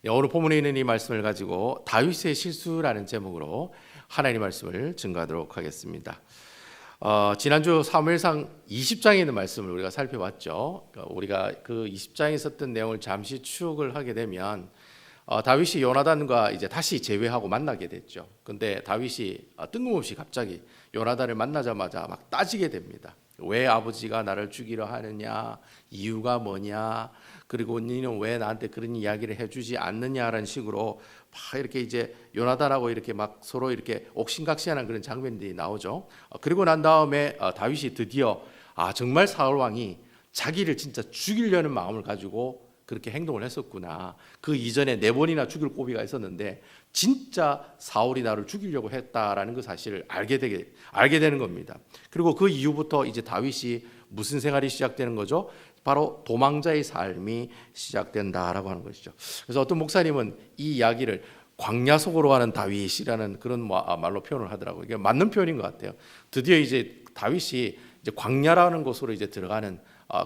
오늘 본문에 있는 이 말씀을 가지고 다윗의 실수라는 제목으로 하나님의 말씀을 증거하도록 하겠습니다. 지난주 사무엘상 20장에 있는 말씀을 우리가 살펴봤죠. 우리가 그 20장에 있었던 내용을 잠시 추억을 하게 되면 다윗이 요나단과 이제 다시 재회하고 만나게 됐죠. 근데 다윗이 뜬금없이 갑자기 요나단을 만나자마자 막 따지게 됩니다. 왜 아버지가 나를 죽이려 하느냐, 이유가 뭐냐, 그리고 너는 왜 나한테 그런 이야기를 해주지 않느냐라는 식으로 막 이렇게 이제 요나단하고 이렇게 막 서로 이렇게 옥신각신하는 그런 장면들이 나오죠. 그리고 난 다음에 다윗이 드디어 정말 사울 왕이 자기를 진짜 죽이려는 마음을 가지고 그렇게 행동을 했었구나. 그 이전에 4번이나 죽일 고비가 있었는데 진짜 사울이 나를 죽이려고 했다라는 그 사실을 알게 되는 겁니다. 그리고 그 이후부터 이제 다윗이 무슨 생활이 시작되는 거죠? 바로 도망자의 삶이 시작된다라고 하는 것이죠. 그래서 어떤 목사님은 이 이야기를 광야 속으로 가는 다윗이라는 그런 말로 표현을 하더라고요. 이게 맞는 표현인 것 같아요. 드디어 이제 다윗이 이제 광야라는 곳으로 이제 들어가는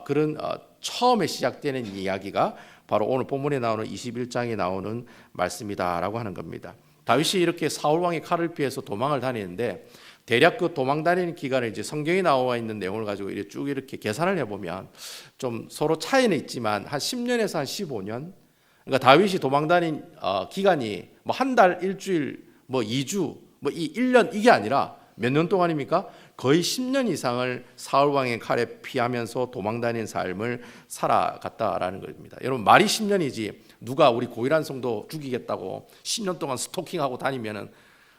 그런 처음에 시작되는 이야기가 바로 오늘 본문에 나오는 21장에 나오는 말씀이다라고 하는 겁니다. 다윗이 이렇게 사울 왕의 칼을 피해서 도망을 다니는데 대략 그 도망 다니는 기간을 이제 성경에 나와 있는 내용을 가지고 쭉 이렇게 계산을 해보면 좀 서로 차이는 있지만 한 10년에서 한 15년. 그러니까 다윗이 도망 다닌 기간이 뭐 한 달, 일주일, 뭐 2주, 뭐 1년 이게 아니라 몇 년 동안입니까? 거의 10년 이상을 사울 왕의 칼에 피하면서 도망다니는 삶을 살아갔다라는 겁니다. 여러분 말이 10년이지 누가 우리 고일한 성도 죽이겠다고 10년 동안 스토킹하고 다니면은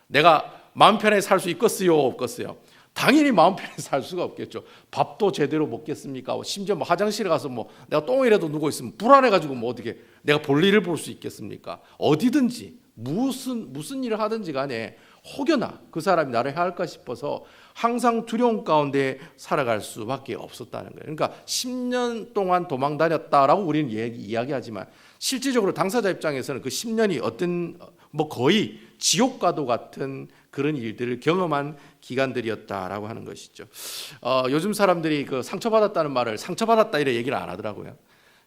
내가 마음 편하게 살 수 있겠어요, 없겠어요? 당연히 마음 편하게 살 수가 없겠죠. 밥도 제대로 먹겠습니까? 심지어 뭐 화장실에 가서 뭐 내가 똥이라도 누고 있으면 불안해가지고 뭐 어떻게 내가 볼일을 볼 수 있겠습니까? 어디든지 무슨 일을 하든지 간에 혹여나 그 사람이 나를 해할까 싶어서 항상 두려움 가운데 살아갈 수밖에 없었다는 거예요. 그러니까 10년 동안 도망 다녔다라고 우리는 이야기하지만 실질적으로 당사자 입장에서는 그 10년이 어떤 뭐 거의 지옥과도 같은 그런 일들을 경험한 기간들이었다라고 하는 것이죠. 요즘 사람들이 그 상처받았다는 말을 상처받았다 이런 얘기를 안 하더라고요.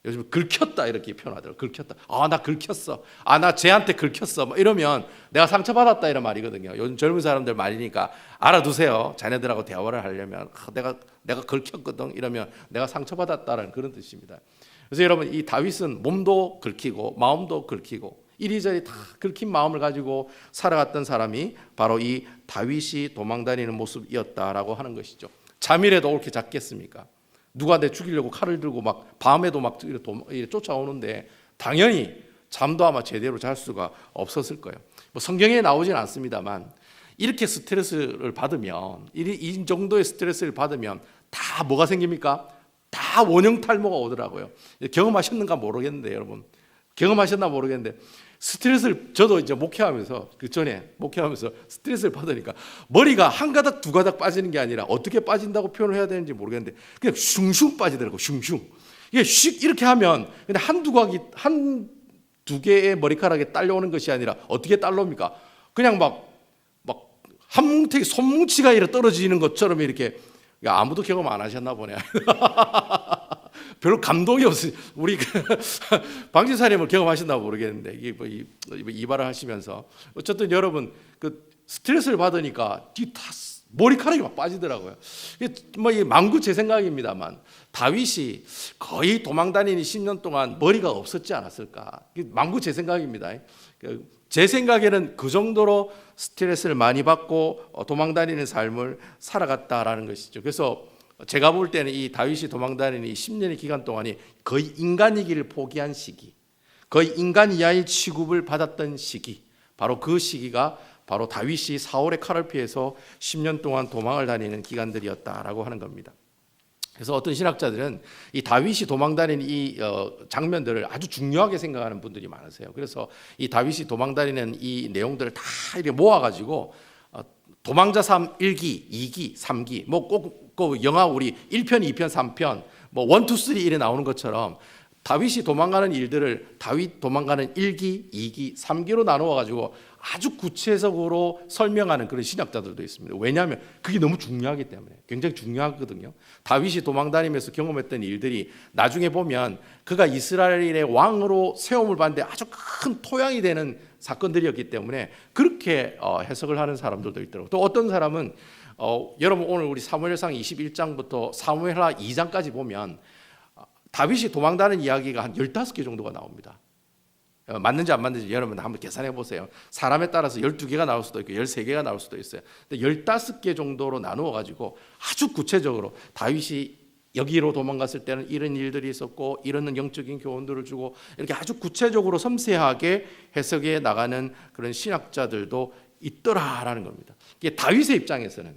요즘 긁혔다 이렇게 표현하더라고요. 긁혔다. 나 긁혔어. 나 쟤한테 긁혔어. 뭐 이러면 내가 상처받았다 이런 말이거든요. 요즘 젊은 사람들 말이니까 알아두세요. 자네들하고 대화를 하려면 내가 긁혔거든 이러면 내가 상처받았다라는 그런 뜻입니다. 그래서 여러분 이 다윗은 몸도 긁히고 마음도 긁히고 이리저리 다 긁힌 마음을 가지고 살아갔던 사람이 바로 이 다윗이 도망다니는 모습이었다라고 하는 것이죠. 잠이라도 옳게 잤겠습니까? 누가 내 죽이려고 칼을 들고 막 밤에도 막 쫓아오는데 당연히 잠도 아마 제대로 잘 수가 없었을 거예요. 뭐 성경에 나오진 않습니다만 이렇게 스트레스를 받으면 이 정도의 스트레스를 받으면 다 뭐가 생깁니까? 다 원형 탈모가 오더라고요. 경험하셨는가 모르겠는데 여러분 경험하셨나 모르겠는데 스트레스를 저도 이제 목회하면서 그 전에 목회하면서 스트레스를 받으니까 머리가 한 가닥 두 가닥 빠지는 게 아니라 어떻게 빠진다고 표현을 해야 되는지 모르겠는데 그냥 슝슝 빠지더라고. 슝슝. 이게 슉 이렇게 하면 그냥 한두 개의 머리카락에 딸려오는 것이 아니라 어떻게 딸려옵니까? 그냥 막 한 뭉탱이 손뭉치가 이렇게 떨어지는 것처럼 이렇게 아무도 경험 안 하셨나 보네. 별로 감동이 없어요. 우리 방지사님을 경험하셨나 모르겠는데 이발을 하시면서 어쨌든 여러분 그 스트레스를 받으니까 머리카락이 막 빠지더라고요. 이 만구 제 생각입니다만 다윗이 거의 도망다니는 10년 동안 머리가 없었지 않았을까? 만구 제 생각입니다. 제 생각에는 그 정도로 스트레스를 많이 받고 도망다니는 삶을 살아갔다라는 것이죠. 그래서 제가 볼 때는 이 다윗이 도망다니는 이 10년의 기간 동안이 거의 인간이기를 포기한 시기, 거의 인간 이하의 취급을 받았던 시기, 바로 그 시기가 바로 다윗이 사울의 칼을 피해서 10년 동안 도망을 다니는 기간들이었다라고 하는 겁니다. 그래서 어떤 신학자들은 이 다윗이 도망다니는 이 장면들을 아주 중요하게 생각하는 분들이 많으세요. 그래서 이 다윗이 도망다니는 이 내용들을 다 이렇게 모아가지고 도망자 삶 1기, 2기, 3기 뭐 꼭 영화 우리 1편, 2편, 3편 뭐 1, 2, 3 이래 나오는 것처럼 다윗이 도망가는 일들을 다윗 도망가는 1기, 2기, 3기로 나누어 가지고 아주 구체적으로 설명하는 그런 신학자들도 있습니다. 왜냐하면 그게 너무 중요하기 때문에, 굉장히 중요하거든요. 다윗이 도망다니면서 경험했던 일들이 나중에 보면 그가 이스라엘의 왕으로 세움을 받는데 아주 큰 토양이 되는 사건들이었기 때문에 그렇게 해석을 하는 사람들도 있더라고요. 또 어떤 사람은 여러분 오늘 우리 사무엘상 21장부터 사무엘하 2장까지 보면 다윗이 도망다니는 이야기가 한 15개 정도가 나옵니다. 맞는지 안 맞는지 여러분 한번 계산해 보세요. 사람에 따라서 12개가 나올 수도 있고 13개가 나올 수도 있어요. 근데 15개 정도로 나누어 가지고 아주 구체적으로 다윗이 여기로 도망갔을 때는 이런 일들이 있었고 이런 영적인 교훈들을 주고 이렇게 아주 구체적으로 섬세하게 해석해 나가는 그런 신학자들도 있더라라는 겁니다. 이게 다윗의 입장에서는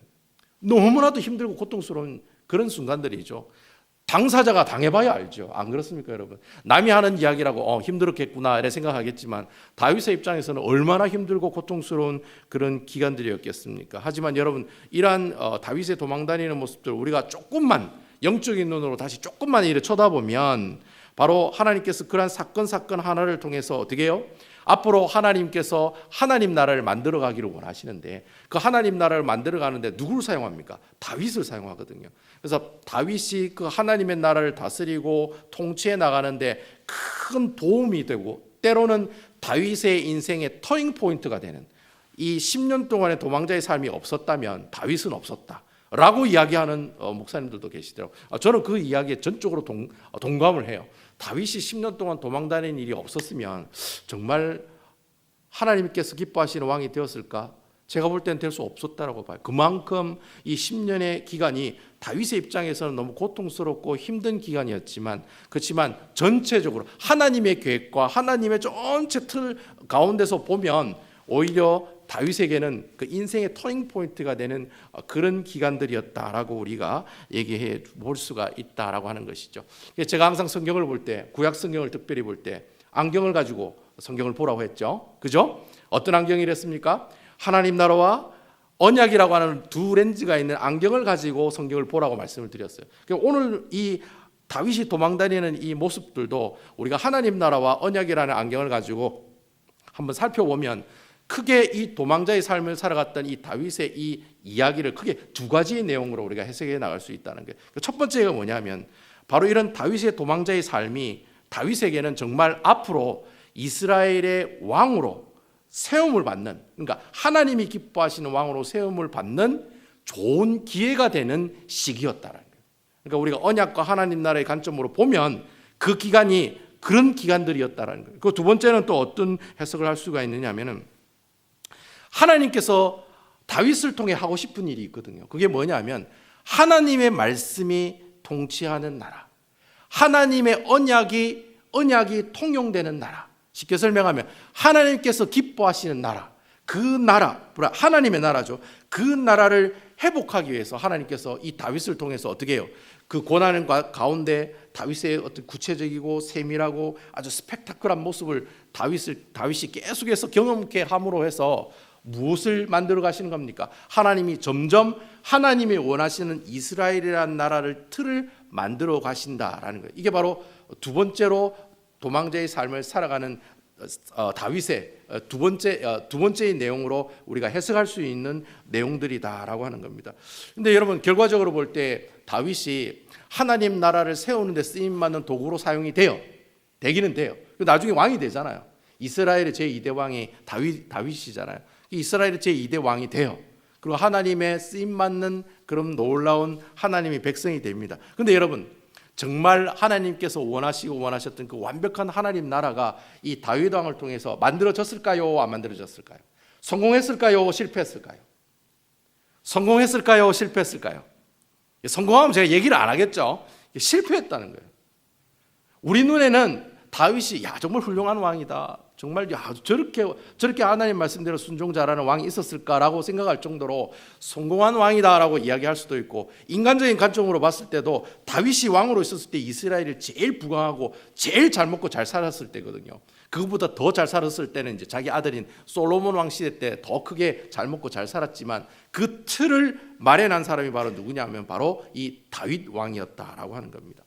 너무나도 힘들고 고통스러운 그런 순간들이죠. 당사자가 당해봐야 알죠. 안 그렇습니까, 여러분? 남이 하는 이야기라고 힘들었겠구나 이렇게 생각하겠지만 다윗의 입장에서는 얼마나 힘들고 고통스러운 그런 기간들이었겠습니까? 하지만 여러분, 이러한 다윗의 도망다니는 모습들 우리가 조금만 영적인 눈으로 다시 조금만 이렇게 쳐다보면 바로 하나님께서 그러한 사건 하나를 통해서 어떻게 해요? 앞으로 하나님께서 하나님 나라를 만들어 가기를 원하시는데 그 하나님 나라를 만들어 가는데 누구를 사용합니까? 다윗을 사용하거든요. 그래서 다윗이 그 하나님의 나라를 다스리고 통치해 나가는데 큰 도움이 되고 때로는 다윗의 인생의 터닝 포인트가 되는 이 10년 동안의 도망자의 삶이 없었다면 다윗은 없었다 라고 이야기하는 목사님들도 계시더라고요. 저는 그 이야기에 전적으로 동감을 해요. 다윗이 10년 동안 도망다니는 일이 없었으면 정말 하나님께서 기뻐하시는 왕이 되었을까? 제가 볼 때는 될 수 없었다라고 봐요. 그만큼 이 10년의 기간이 다윗의 입장에서는 너무 고통스럽고 힘든 기간이었지만 그렇지만 전체적으로 하나님의 계획과 하나님의 전체 틀 가운데서 보면 오히려 다윗에게는 그 인생의 터닝 포인트가 되는 그런 기간들이었다라고 우리가 얘기해 볼 수가 있다라고 하는 것이죠. 제가 항상 성경을 볼 때, 구약 성경을 특별히 볼 때 안경을 가지고 성경을 보라고 했죠. 그죠? 어떤 안경이랬습니까? 하나님 나라와 언약이라고 하는 두 렌즈가 있는 안경을 가지고 성경을 보라고 말씀을 드렸어요. 오늘 이 다윗이 도망다니는 이 모습들도 우리가 하나님 나라와 언약이라는 안경을 가지고 한번 살펴보면 크게 이 도망자의 삶을 살아갔던 이 다윗의 이 이야기를 크게 두 가지의 내용으로 우리가 해석해 나갈 수 있다는 거예요. 첫 번째가 뭐냐면 바로 이런 다윗의 도망자의 삶이 다윗에게는 정말 앞으로 이스라엘의 왕으로 세움을 받는, 그러니까 하나님이 기뻐하시는 왕으로 세움을 받는 좋은 기회가 되는 시기였다는 거예요. 그러니까 우리가 언약과 하나님 나라의 관점으로 보면 그 기간이 그런 기간들이었다는 거예요. 그 두 번째는 또 어떤 해석을 할 수가 있느냐 하면은 하나님께서 다윗을 통해 하고 싶은 일이 있거든요. 그게 뭐냐면 하나님의 말씀이 통치하는 나라, 하나님의 언약이 통용되는 나라. 쉽게 설명하면 하나님께서 기뻐하시는 나라, 그 나라, 하나님의 나라죠. 그 나라를 회복하기 위해서 하나님께서 이 다윗을 통해서 어떻게 해요? 그 고난 가운데 다윗의 어떤 구체적이고 세밀하고 아주 스펙타클한 모습을 다윗이 계속해서 경험케 함으로 해서 무엇을 만들어 가시는 겁니까? 하나님이 점점 하나님이 원하시는 이스라엘이라는 나라를 틀을 만들어 가신다라는 거예요. 이게 바로 두 번째로 도망자의 삶을 살아가는 다윗의 두 번째의 내용으로 우리가 해석할 수 있는 내용들이다라고 하는 겁니다. 근데 여러분 결과적으로 볼 때 다윗이 하나님 나라를 세우는 데 쓰임 받는 도구로 사용이 되기는 돼요. 나중에 왕이 되잖아요. 이스라엘의 제2대 왕이 다윗이잖아요. 이스라엘의 제2대 왕이 돼요. 그리고 하나님의 쓰임 받는 그런 놀라운 하나님의 백성이 됩니다. 근데 여러분 정말 하나님께서 원하셨던 그 완벽한 하나님 나라가 이 다윗 왕을 통해서 만들어졌을까요? 안 만들어졌을까요? 성공했을까요? 실패했을까요? 성공했을까요? 실패했을까요? 성공하면 제가 얘기를 안 하겠죠. 실패했다는 거예요. 우리 눈에는 다윗이 정말 훌륭한 왕이다. 정말 저렇게 하나님 말씀대로 순종 잘하는 왕이 있었을까라고 생각할 정도로 성공한 왕이다라고 이야기할 수도 있고, 인간적인 관점으로 봤을 때도 다윗이 왕으로 있었을 때 이스라엘이 제일 부강하고 제일 잘 먹고 잘 살았을 때거든요. 그것보다 더 잘 살았을 때는 이제 자기 아들인 솔로몬 왕 시대 때 더 크게 잘 먹고 잘 살았지만 그 틀을 마련한 사람이 바로 누구냐면 바로 이 다윗 왕이었다라고 하는 겁니다.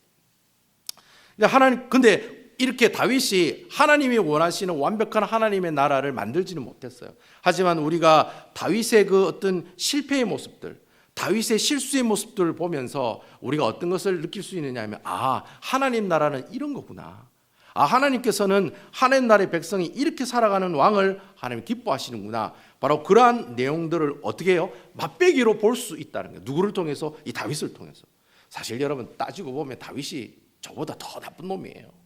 근데 이렇게 다윗이 하나님이 원하시는 완벽한 하나님의 나라를 만들지는 못했어요. 하지만 우리가 다윗의 그 어떤 실패의 모습들, 다윗의 실수의 모습들을 보면서 우리가 어떤 것을 느낄 수 있느냐 하면, 하나님 나라는 이런 거구나. 하나님께서는 하나님 나라의 백성이 이렇게 살아가는 왕을 하나님 기뻐하시는구나. 바로 그러한 내용들을 어떻게 해요? 맛배기로 볼 수 있다는 거예요. 누구를 통해서? 이 다윗을 통해서. 사실 여러분 따지고 보면 다윗이 저보다 더 나쁜 놈이에요.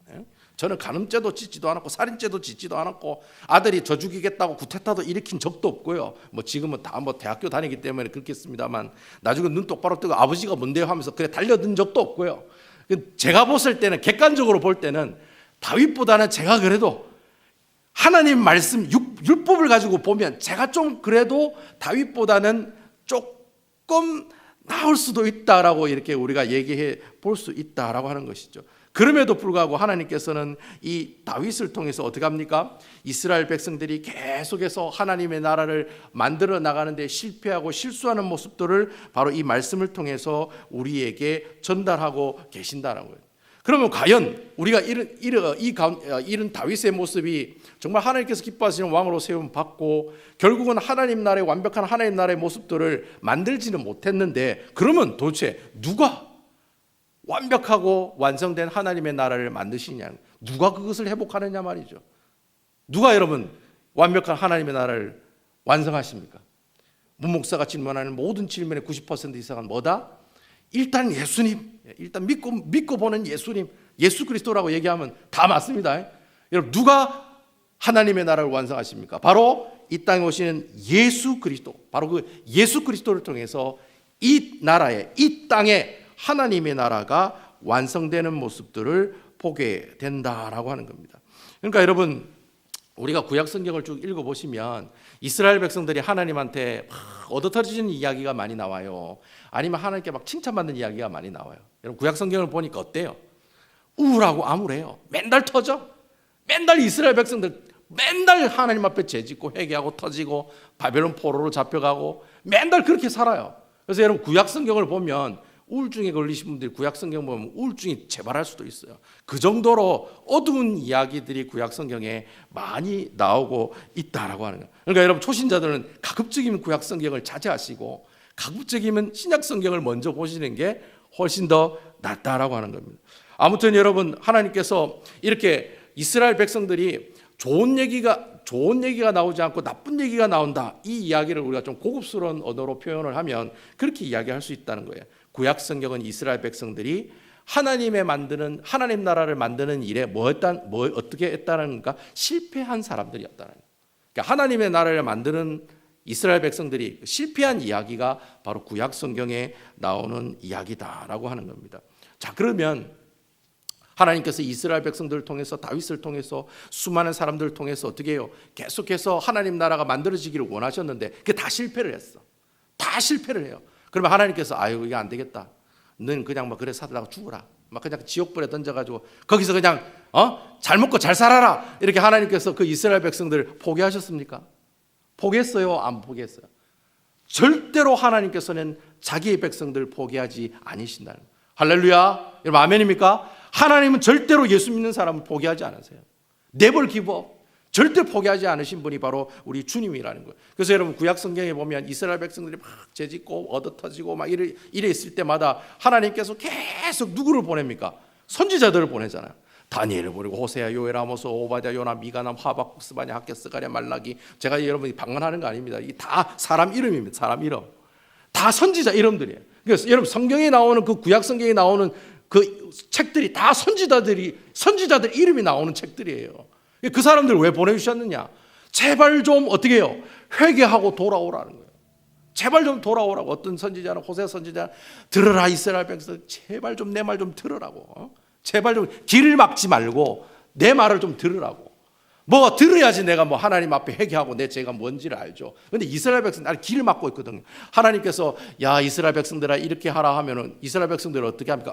저는 간음죄도 짓지도 않았고 살인죄도 짓지도 않았고 아들이 저 죽이겠다고 구테타도 일으킨 적도 없고요. 지금은 다 대학교 다니기 때문에 그렇겠습니다만 나중에 눈 똑바로 뜨고 아버지가 뭔데요 하면서 그래 달려든 적도 없고요. 제가 봤을 때는 객관적으로 볼 때는 다윗보다는 제가 그래도 하나님 말씀 율법을 가지고 보면 제가 좀 그래도 다윗보다는 조금 나을 수도 있다라고 이렇게 우리가 얘기해 볼 수 있다라고 하는 것이죠. 그럼에도 불구하고 하나님께서는 이 다윗을 통해서 어떻게 합니까? 이스라엘 백성들이 계속해서 하나님의 나라를 만들어 나가는데 실패하고 실수하는 모습들을 바로 이 말씀을 통해서 우리에게 전달하고 계신다는 거예요. 그러면 과연 우리가 이런 다윗의 모습이 정말 하나님께서 기뻐하시는 왕으로 세움 받고 결국은 하나님 나라의 완벽한 하나님 나라의 모습들을 만들지는 못했는데, 그러면 도대체 누가 완벽하고 완성된 하나님의 나라를 만드시냐, 누가 그것을 회복하느냐 말이죠. 누가 여러분 완벽한 하나님의 나라를 완성하십니까? 문 목사가 질문하는 모든 질문의 90% 이상은 뭐다? 일단 예수님, 일단 믿고 보는 예수님, 예수 그리스도라고 얘기하면 다 맞습니다. 여러분 누가 하나님의 나라를 완성하십니까? 바로 이 땅에 오시는 예수 그리스도, 바로 그 예수 그리스도를 통해서 이 나라에, 이 땅에 하나님의 나라가 완성되는 모습들을 보게 된다라고 하는 겁니다. 그러니까 여러분 우리가 구약 성경을 쭉 읽어보시면 이스라엘 백성들이 하나님한테 막 얻어터지는 이야기가 많이 나와요. 아니면 하나님께 막 칭찬받는 이야기가 많이 나와요. 여러분 구약 성경을 보니까 어때요? 우울하고 암울해요. 맨날 터져. 맨날 이스라엘 백성들 맨날 하나님 앞에 죄짓고 회개하고 터지고 바벨론 포로로 잡혀가고 맨날 그렇게 살아요. 그래서 여러분 구약 성경을 보면 우울증에 걸리신 분들이 구약 성경 보면 우울증이 재발할 수도 있어요. 그 정도로 어두운 이야기들이 구약 성경에 많이 나오고 있다라고 하는 거예요. 그러니까 여러분 초신자들은 가급적이면 구약 성경을 자제하시고 가급적이면 신약 성경을 먼저 보시는 게 훨씬 더 낫다라고 하는 겁니다. 아무튼 여러분 하나님께서 이렇게 이스라엘 백성들이 좋은 얘기가 나오지 않고 나쁜 얘기가 나온다, 이 이야기를 우리가 좀 고급스러운 언어로 표현을 하면 그렇게 이야기할 수 있다는 거예요. 구약 성경은 이스라엘 백성들이 하나님 나라를 만드는 일에 어떻게 했다는가? 실패한 사람들이었다는 거예요. 그러니까 하나님의 나라를 만드는 이스라엘 백성들이 실패한 이야기가 바로 구약 성경에 나오는 이야기다라고 하는 겁니다. 자, 그러면 하나님께서 이스라엘 백성들을 통해서 다윗을 통해서 수많은 사람들을 통해서 어떻게 해요? 계속해서 하나님 나라가 만들어지기를 원하셨는데 그게 다 실패를 했어. 다 실패를 해요. 그러면 하나님께서 이게 안 되겠다. 너는 그냥 그래 살다가 죽어라. 그냥 지옥불에 던져가지고 거기서 그냥 잘 먹고 잘 살아라. 이렇게 하나님께서 그 이스라엘 백성들을 포기하셨습니까? 포기했어요? 안 포기했어요? 절대로 하나님께서는 자기의 백성들을 포기하지 않으신다는 거예요. 할렐루야. 여러분 아멘입니까? 하나님은 절대로 예수 믿는 사람을 포기하지 않으세요. Never give up. 절대 포기하지 않으신 분이 바로 우리 주님이라는 거예요. 그래서 여러분 구약 성경에 보면 이스라엘 백성들이 막 죄짓고 얻어터지고 막 이래 있을 때마다 하나님께서 계속 누구를 보냅니까? 선지자들을 보내잖아요. 다니엘을 보내고 호세아, 요엘, 아모스, 오바댜, 요나, 미가남, 하박국, 스바냐, 학개, 스가랴, 말라기. 제가 여러분이 방언하는 거 아닙니다. 이게 다 사람 이름입니다. 사람 이름. 다 선지자 이름들이에요. 그래서 여러분 성경에 나오는 그 구약 성경에 나오는 그 책들이 다 선지자들 이름이 나오는 책들이에요. 그 사람들 왜 보내주셨느냐? 제발 좀 어떻게 해요? 회개하고 돌아오라는 거예요. 제발 좀 돌아오라고. 어떤 선지자는 호세아 선지자, 들으라 이스라엘 백성, 제발 좀 내 말 좀 들으라고. 제발 좀 길을 막지 말고 내 말을 좀 들으라고. 뭐 들어야지 내가 뭐 하나님 앞에 회개하고 내 죄가 뭔지를 알죠. 근데 이스라엘 백성 나를 길을 막고 있거든요. 하나님께서 야 이스라엘 백성들아 이렇게 하라 하면은 이스라엘 백성들은 어떻게 합니까?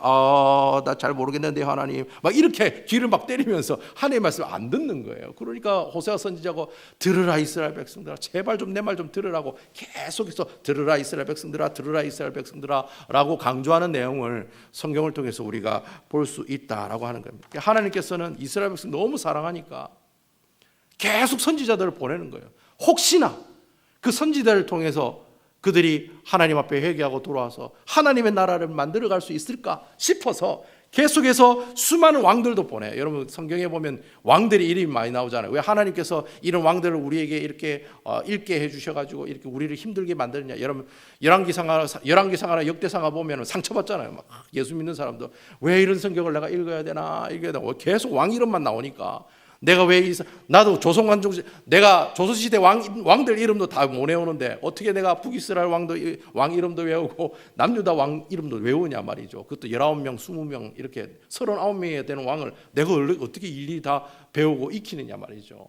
나 잘 모르겠는데 하나님 막 이렇게 귀를 막 때리면서 하나님의 말씀을 안 듣는 거예요. 그러니까 호세아 선지자가 들으라 이스라엘 백성들아 제발 좀 내 말 좀 들으라고 계속해서 들으라 이스라엘 백성들아 들으라 이스라엘 백성들아 라고 강조하는 내용을 성경을 통해서 우리가 볼 수 있다라고 하는 겁니다. 하나님께서는 이스라엘 백성 너무 사랑하니까 계속 선지자들을 보내는 거예요. 혹시나 그 선지자를 통해서 그들이 하나님 앞에 회개하고 돌아와서 하나님의 나라를 만들어갈 수 있을까 싶어서 계속해서 수많은 왕들도 보내요. 여러분 성경에 보면 왕들의 이름이 많이 나오잖아요. 왜 하나님께서 이런 왕들을 우리에게 이렇게 읽게 해주셔가지고 이렇게 우리를 힘들게 만드느냐. 여러분 열왕기상하나 역대상하 보면 상처받잖아요. 막 예수 믿는 사람도 왜 이런 성경을 내가 읽어야 되나 계속 왕 이름만 나오니까 내가 왜 나도 내가 조선시대 왕들 이름도 다 못 외우는데 어떻게 내가 북이스라엘 왕 이름도 외우고 남유다 왕 이름도 외우냐 말이죠. 그것도 19명, 20명 이렇게 39명이 되는 왕을 내가 어떻게 일일이 다 배우고 익히느냐 말이죠.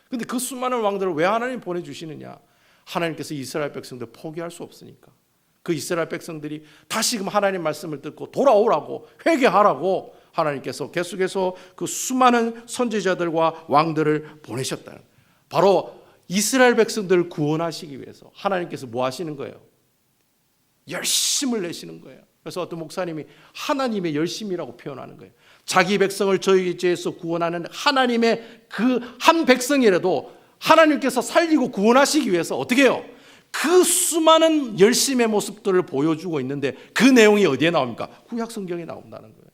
근데 그 수많은 왕들을 왜 하나님 보내주시느냐? 하나님께서 이스라엘 백성들 포기할 수 없으니까. 그 이스라엘 백성들이 다시금 하나님 말씀을 듣고 돌아오라고 회개하라고 하나님께서 계속해서 그 수많은 선지자들과 왕들을 보내셨다는, 바로 이스라엘 백성들을 구원하시기 위해서 하나님께서 뭐 하시는 거예요? 열심을 내시는 거예요. 그래서 어떤 목사님이 하나님의 열심이라고 표현하는 거예요. 자기 백성을 저희 죄에서 구원하는 하나님의 그 한 백성이라도 하나님께서 살리고 구원하시기 위해서 어떻게 해요? 그 수많은 열심의 모습들을 보여주고 있는데 그 내용이 어디에 나옵니까? 구약 성경에 나온다는 거예요.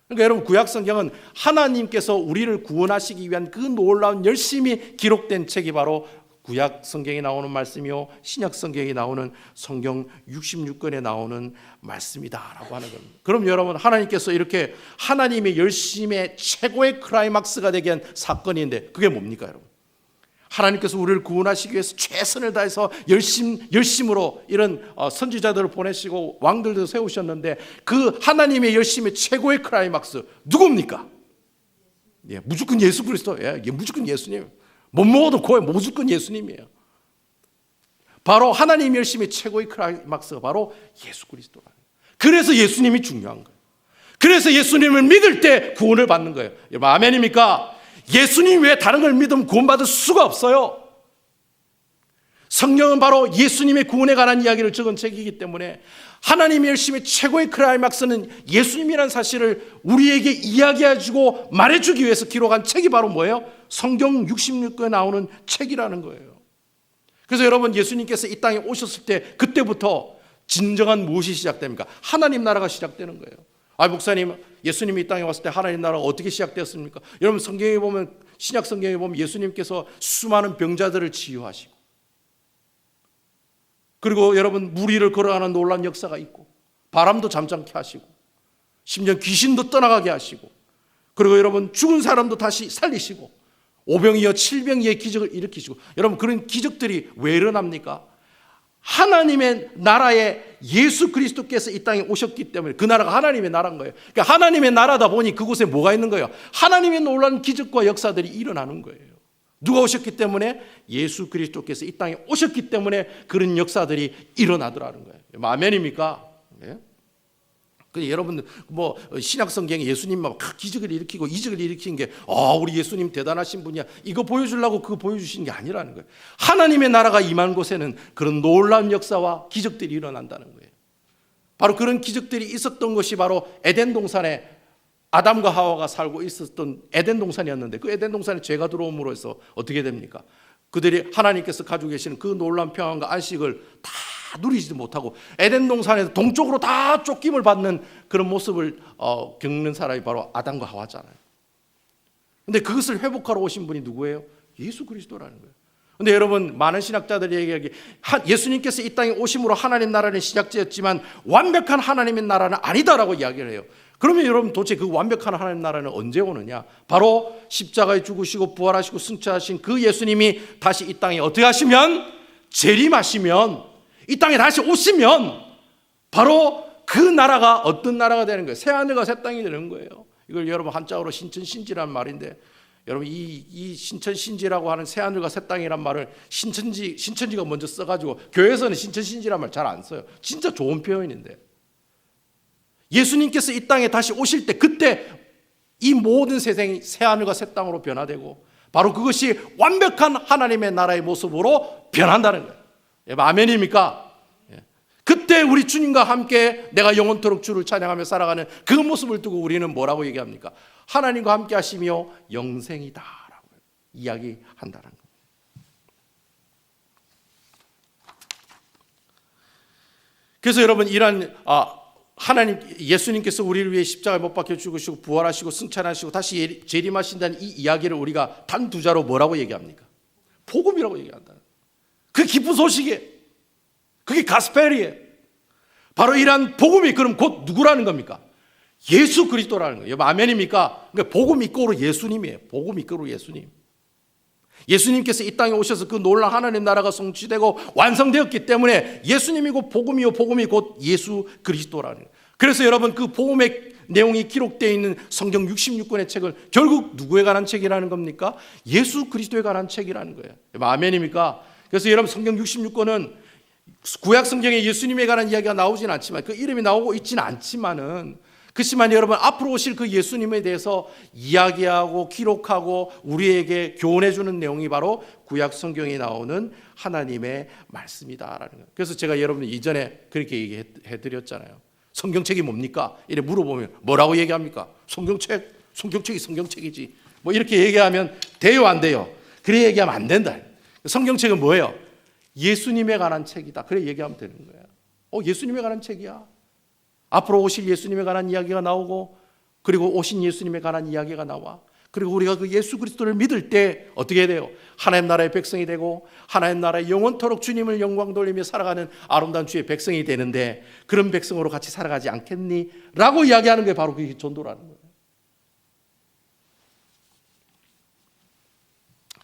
그러니까 여러분 구약 성경은 하나님께서 우리를 구원하시기 위한 그 놀라운 열심이 기록된 책이 바로 구약 성경에 나오는 말씀이요 신약 성경에 나오는 성경 66권에 나오는 말씀이다라고 하는 겁니다. 그럼 여러분 하나님께서 이렇게 하나님의 열심의 최고의 클라이막스가 되게 한 사건인데 그게 뭡니까 여러분? 하나님께서 우리를 구원하시기 위해서 최선을 다해서 열심으로 이런 선지자들을 보내시고 왕들도 세우셨는데 그 하나님의 열심의 최고의 클라이막스 누굽니까? 예, 무조건 예수 그리스도. 예, 무조건 예수님. 못 먹어도 고에 무조건 예수님이에요. 바로 하나님의 열심의 최고의 클라이막스가 바로 예수 그리스도라는 거예요. 그래서 예수님이 중요한 거예요. 그래서 예수님을 믿을 때 구원을 받는 거예요. 여러분 아멘입니까? 예수님 외에 다른 걸 믿으면 구원받을 수가 없어요. 성경은 바로 예수님의 구원에 관한 이야기를 적은 책이기 때문에 하나님의 열심의 최고의 클라이막스는 예수님이라는 사실을 우리에게 이야기해주고 말해주기 위해서 기록한 책이 바로 뭐예요? 성경 66권에 나오는 책이라는 거예요. 그래서 여러분 예수님께서 이 땅에 오셨을 때 그때부터 진정한 무엇이 시작됩니까? 하나님 나라가 시작되는 거예요. 목사님, 예수님이 이 땅에 왔을 때 하나님 나라가 어떻게 시작되었습니까? 여러분 성경에 보면 신약 성경에 보면 예수님께서 수많은 병자들을 치유하시고 그리고 여러분 무리를 걸어가는 놀라운 역사가 있고 바람도 잠잠케 하시고 심지어 귀신도 떠나가게 하시고 그리고 여러분 죽은 사람도 다시 살리시고 오병이어 칠병이의 기적을 일으키시고 여러분 그런 기적들이 왜 일어납니까? 하나님의 나라에 예수 그리스도께서 이 땅에 오셨기 때문에 그 나라가 하나님의 나라인 거예요. 그러니까 하나님의 나라다 보니 그곳에 뭐가 있는 거예요? 하나님의 놀라운 기적과 역사들이 일어나는 거예요. 누가 오셨기 때문에? 예수 그리스도께서 이 땅에 오셨기 때문에 그런 역사들이 일어나더라는 거예요. 아멘입니까? 네? 근데 여러분 뭐 신약 성경에 예수님 막 기적을 일으키고 이적을 일으킨 게 우리 예수님 대단하신 분이야 이거 보여주려고 그거 보여주시는 게 아니라는 거예요. 하나님의 나라가 임한 곳에는 그런 놀라운 역사와 기적들이 일어난다는 거예요. 바로 그런 기적들이 있었던 것이 바로 에덴 동산에 아담과 하와가 살고 있었던 에덴 동산이었는데 그 에덴 동산에 죄가 들어옴으로 해서 어떻게 됩니까? 그들이 하나님께서 가지고 계시는 그 놀라운 평안과 안식을 다 누리지도 못하고 에덴 동산에서 동쪽으로 다 쫓김을 받는 그런 모습을 겪는 사람이 바로 아담과 하와잖아요. 근데 그것을 회복하러 오신 분이 누구예요? 예수 그리스도라는 거예요. 근데 여러분 많은 신학자들이 얘기하기 예수님께서 이 땅에 오심으로 하나님 나라는 시작되었지만 완벽한 하나님의 나라는 아니다라고 이야기를 해요. 그러면 여러분 도대체 그 완벽한 하나님 나라는 언제 오느냐? 바로 십자가에 죽으시고 부활하시고 승천하신 그 예수님이 다시 이 땅에 어떻게 하시면? 재림하시면 이 땅에 다시 오시면 바로 그 나라가 어떤 나라가 되는 거예요? 새 하늘과 새 땅이 되는 거예요. 이걸 여러분 한자어로 신천신지라는 말인데 여러분 이 신천신지라고 하는 새하늘과 새 땅이란 말을 신천지가 먼저 써가지고 교회에서는 신천신지란 말 잘 안 써요. 진짜 좋은 표현인데 예수님께서 이 땅에 다시 오실 때 그때 이 모든 세상이 새하늘과 새 땅으로 변화되고 바로 그것이 완벽한 하나님의 나라의 모습으로 변한다는 거예요. 아멘입니까? 그때 우리 주님과 함께 내가 영원토록 주를 찬양하며 살아가는 그 모습을 두고 우리는 뭐라고 얘기합니까? 하나님과 함께 하시며 영생이다 라고 이야기한다는 겁니다. 그래서 여러분 이런 하나님 예수님께서 우리를 위해 십자가에 못 박혀 죽으시고 부활하시고 승천하시고 다시 재림하신다는 이 이야기를 우리가 단 두 자로 뭐라고 얘기합니까? 복음이라고 얘기한다. 그 기쁜 소식이에요. 그게 가스펠이에요. 바로 이러한 복음이 그럼 곧 누구라는 겁니까? 예수 그리스도라는 거예요. 아멘입니까? 그러니까 복음 이꼬로 예수님이에요. 복음 이꼬로 예수님. 예수님께서 이 땅에 오셔서 그 놀라운 하나님 나라가 성취되고 완성되었기 때문에 예수님이고 복음이요 복음이 곧 예수 그리스도라는 거예요. 그래서 여러분 그 복음의 내용이 기록되어 있는 성경 66권의 책을 결국 누구에 관한 책이라는 겁니까? 예수 그리스도에 관한 책이라는 거예요. 아멘입니까? 그래서 여러분 성경 66권은 구약 성경에 예수님에 관한 이야기가 나오진 않지만 그 이름이 나오고 있지는 않지만은 그렇지만 여러분 앞으로 오실 그 예수님에 대해서 이야기하고 기록하고 우리에게 교훈해 주는 내용이 바로 구약 성경에 나오는 하나님의 말씀이다라는 거예요. 그래서 제가 여러분 이전에 그렇게 얘기해 드렸잖아요. 성경책이 뭡니까? 이래 물어보면 뭐라고 얘기합니까? 성경책이 성경책이지. 뭐 이렇게 얘기하면 돼요 안 돼요? 그래 얘기하면 안 된다. 성경책은 뭐예요? 예수님에 관한 책이다. 그래 얘기하면 되는 거예요. 예수님에 관한 책이야. 앞으로 오실 예수님에 관한 이야기가 나오고 그리고 오신 예수님에 관한 이야기가 나와. 그리고 우리가 그 예수 그리스도를 믿을 때 어떻게 돼요? 하나님 나라의 백성이 되고 하나님 나라의 영원토록 주님을 영광 돌리며 살아가는 아름다운 주의 백성이 되는데 그런 백성으로 같이 살아가지 않겠니? 라고 이야기하는 게 바로 그게 전도라는 거예요.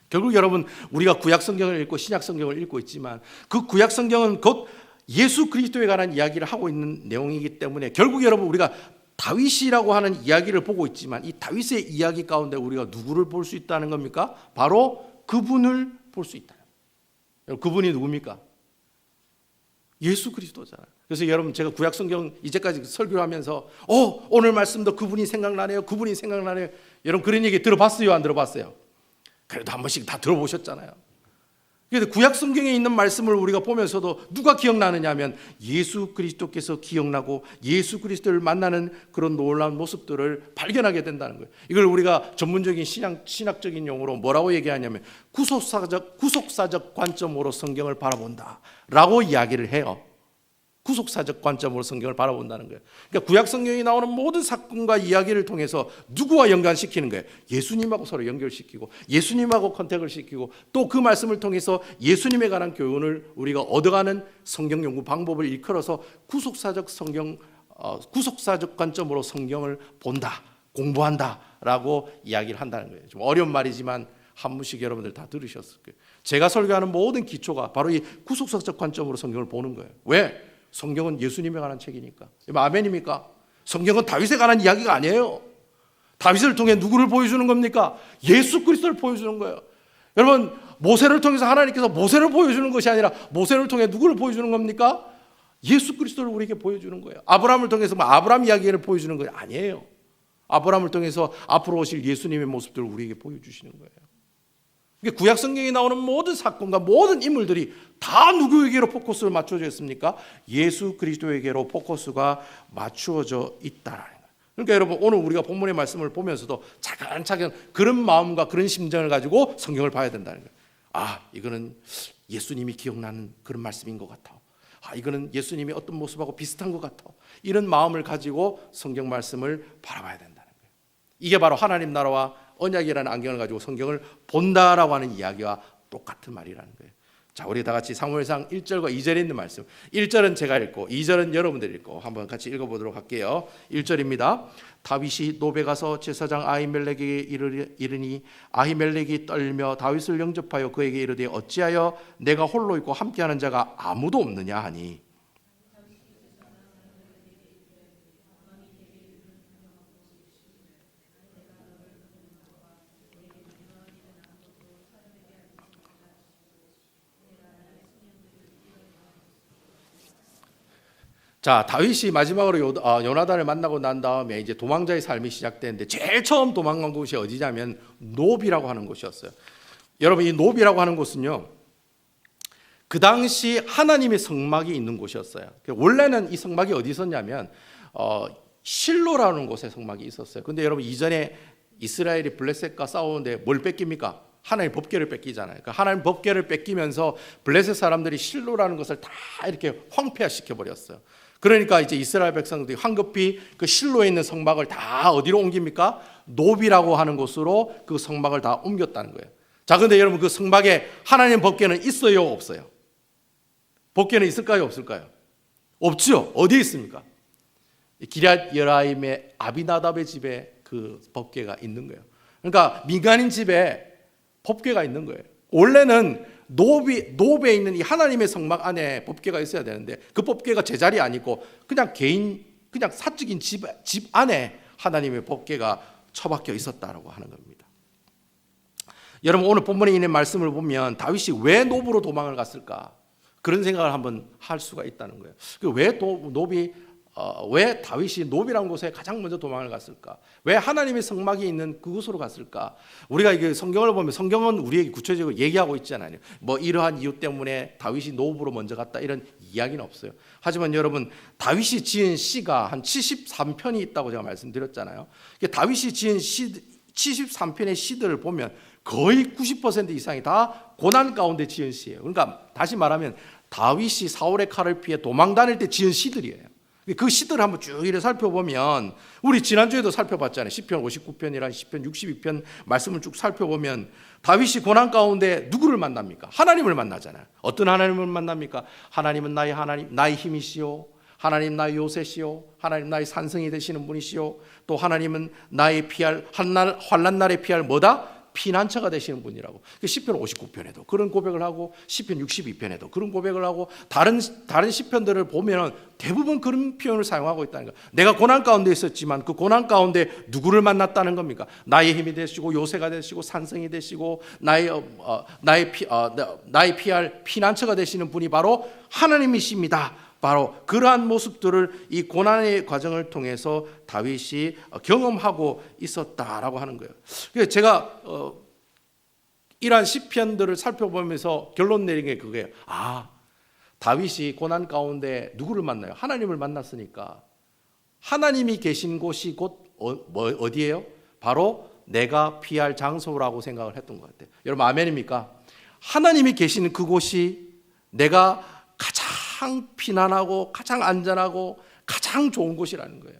결국 여러분 우리가 구약 성경을 읽고 신약 성경을 읽고 있지만 그 구약 성경은 곧 예수 그리스도에 관한 이야기를 하고 있는 내용이기 때문에 결국 여러분 우리가 다윗이라고 하는 이야기를 보고 있지만 이 다윗의 이야기 가운데 우리가 누구를 볼 수 있다는 겁니까? 바로 그분을 볼 수 있다. 그분이 누굽니까? 예수 그리스도잖아요. 그래서 여러분 제가 구약 성경 이제까지 설교를 하면서 오늘 말씀도 그분이 생각나네요. 그분이 생각나네요. 여러분 그런 얘기 들어봤어요? 안 들어봤어요? 그래도 한 번씩 다 들어보셨잖아요. 그래서 구약 성경에 있는 말씀을 우리가 보면서도 누가 기억나느냐 하면 예수 그리스도께서 기억나고 예수 그리스도를 만나는 그런 놀라운 모습들을 발견하게 된다는 거예요. 이걸 우리가 전문적인 신학적인 용어로 뭐라고 얘기하냐면 구속사적 관점으로 성경을 바라본다라고 이야기를 해요. 구속사적 관점으로 성경을 바라본다는 거예요. 그러니까 구약 성경에 나오는 모든 사건과 이야기를 통해서 누구와 연관시키는 거예요? 예수님하고 서로 연결시키고 예수님하고 컨택을 시키고 또 그 말씀을 통해서 예수님에 관한 교훈을 우리가 얻어가는 성경 연구 방법을 일컬어서 구속사적 관점으로 성경을 본다, 공부한다라고 이야기를 한다는 거예요. 좀 어려운 말이지만 한 번씩 여러분들 다 들으셨을 거예요. 제가 설교하는 모든 기초가 바로 이 구속사적 관점으로 성경을 보는 거예요. 왜? 성경은 예수님에 관한 책이니까. 아멘입니까? 성경은 다윗에 관한 이야기가 아니에요. 다윗을 통해 누구를 보여주는 겁니까? 예수 그리스도를 보여주는 거예요. 여러분 모세를 통해서 하나님께서 모세를 보여주는 것이 아니라 모세를 통해 누구를 보여주는 겁니까? 예수 그리스도를 우리에게 보여주는 거예요. 아브라함을 통해서 아브라함 이야기를 보여주는 거 아니에요. 아브라함을 통해서 앞으로 오실 예수님의 모습들을 우리에게 보여주시는 거예요. 구약 성경에 나오는 모든 사건과 모든 인물들이 다 누구에게로 포커스를 맞춰져 있습니까? 예수 그리스도에게로 포커스가 맞추어져 있다라는 거예요. 그러니까 여러분 오늘 우리가 본문의 말씀을 보면서도 차근차근 그런 마음과 그런 심정을 가지고 성경을 봐야 된다는 거예요. 이거는 예수님이 기억나는 그런 말씀인 것 같아. 이거는 예수님이 어떤 모습하고 비슷한 것 같아. 이런 마음을 가지고 성경 말씀을 바라봐야 된다는 거예요. 이게 바로 하나님 나라와 언약이라는 안경을 가지고 성경을 본다라고 하는 이야기와 똑같은 말이라는 거예요. 자, 우리 다 같이 사무엘상 1절과 2절에 있는 말씀. 1절은 제가 읽고 2절은 여러분들이 읽고 한번 같이 읽어보도록 할게요. 1절입니다. 다윗이 노베 가서 제사장 아히멜렉에게 이르니 아히멜렉이 떨며 다윗을 영접하여 그에게 이르되 어찌하여 내가 홀로 있고 함께하는 자가 아무도 없느냐 하니 자, 다윗이 마지막으로 요나단을 만나고 난 다음에 이제 도망자의 삶이 시작되는데 제일 처음 도망간 곳이 어디냐면 노비라고 하는 곳이었어요. 여러분, 이 노비라고 하는 곳은요, 그 당시 하나님의 성막이 있는 곳이었어요. 원래는 이 성막이 어디 있었냐면 실로라는 곳에 성막이 있었어요. 근데 여러분, 이전에 이스라엘이 블레셋과 싸우는데 뭘 뺏깁니까? 하나님 법궤를 뺏기잖아요. 그러니까 하나님 법궤를 뺏기면서 블레셋 사람들이 실로라는 것을 다 이렇게 황폐화시켜 버렸어요. 그러니까 이제 이스라엘 백성들이 황급히 그 실로에 있는 성막을 다 어디로 옮깁니까? 노비라고 하는 곳으로 그 성막을 다 옮겼다는 거예요. 자, 근데 여러분, 그 성막에 하나님 법궤는 있어요, 없어요? 법궤는 있을까요, 없을까요? 없죠. 어디에 있습니까? 기럇 여라임의 아비나답의 집에 그 법궤가 있는 거예요. 그러니까 민간인 집에 법궤가 있는 거예요. 원래는 노베에 있는 이 하나님의 성막 안에 법궤가 있어야 되는데 그 법궤가 제자리 아니고 그냥 그냥 사적인 집 안에 하나님의 법궤가 처박혀 있었다라고 하는 겁니다. 여러분, 오늘 본문에 있는 말씀을 보면 다윗이 왜 노브로 도망을 갔을까? 그런 생각을 한번 할 수가 있다는 거예요. 왜 다윗이 노비라는 곳에 가장 먼저 도망을 갔을까? 왜 하나님의 성막이 있는 그곳으로 갔을까? 우리가 이게 성경을 보면 성경은 우리에게 구체적으로 얘기하고 있잖아요. 뭐 이러한 이유 때문에 다윗이 노브로 먼저 갔다 이런 이야기는 없어요. 하지만 여러분, 다윗이 지은 시가 한 73편이 있다고 제가 말씀드렸잖아요. 다윗이 지은 73편의 시들을 보면 거의 90% 이상이 다 고난 가운데 지은 시예요. 그러니까 다시 말하면 다윗이 사울의 칼을 피해 도망 다닐 때 지은 시들이에요. 그 시들을 한번 쭉 이렇게 살펴보면, 우리 지난주에도 살펴봤잖아요. 시편 59편이랑 시편 62편 말씀을 쭉 살펴보면 다윗이 고난 가운데 누구를 만납니까? 하나님을 만나잖아요. 어떤 하나님을 만납니까? 하나님은 나의 하나님, 나의 힘이시오. 하나님 나의 요새시오. 하나님 나의 산성이 되시는 분이시오. 또 하나님은 나의 피할 환난 날에 피할 뭐다? 피난처가 되시는 분이라고. 시편 59편에도 그런 고백을 하고 시편 62편에도 그런 고백을 하고 다른 시편들을 보면 대부분 그런 표현을 사용하고 있다는 거예요. 내가 고난 가운데 있었지만 그 고난 가운데 누구를 만났다는 겁니까? 나의 힘이 되시고 요새가 되시고 산성이 되시고 나의 피할 피난처가 되시는 분이 바로 하나님이십니다. 바로 그러한 모습들을 이 고난의 과정을 통해서 다윗이 경험하고 있었다라고 하는 거예요. 그래서 제가 이러한 시편들을 살펴보면서 결론 내린 게 그거예요. 다윗이 고난 가운데 누구를 만나요? 하나님을 만났으니까 하나님이 계신 곳이 곧 어디예요? 바로 내가 피할 장소라고 생각을 했던 것 같아요. 여러분, 아멘입니까? 하나님이 계시는 그곳이 내가 가장 피난하고 가장 안전하고 가장 좋은 곳이라는 거예요.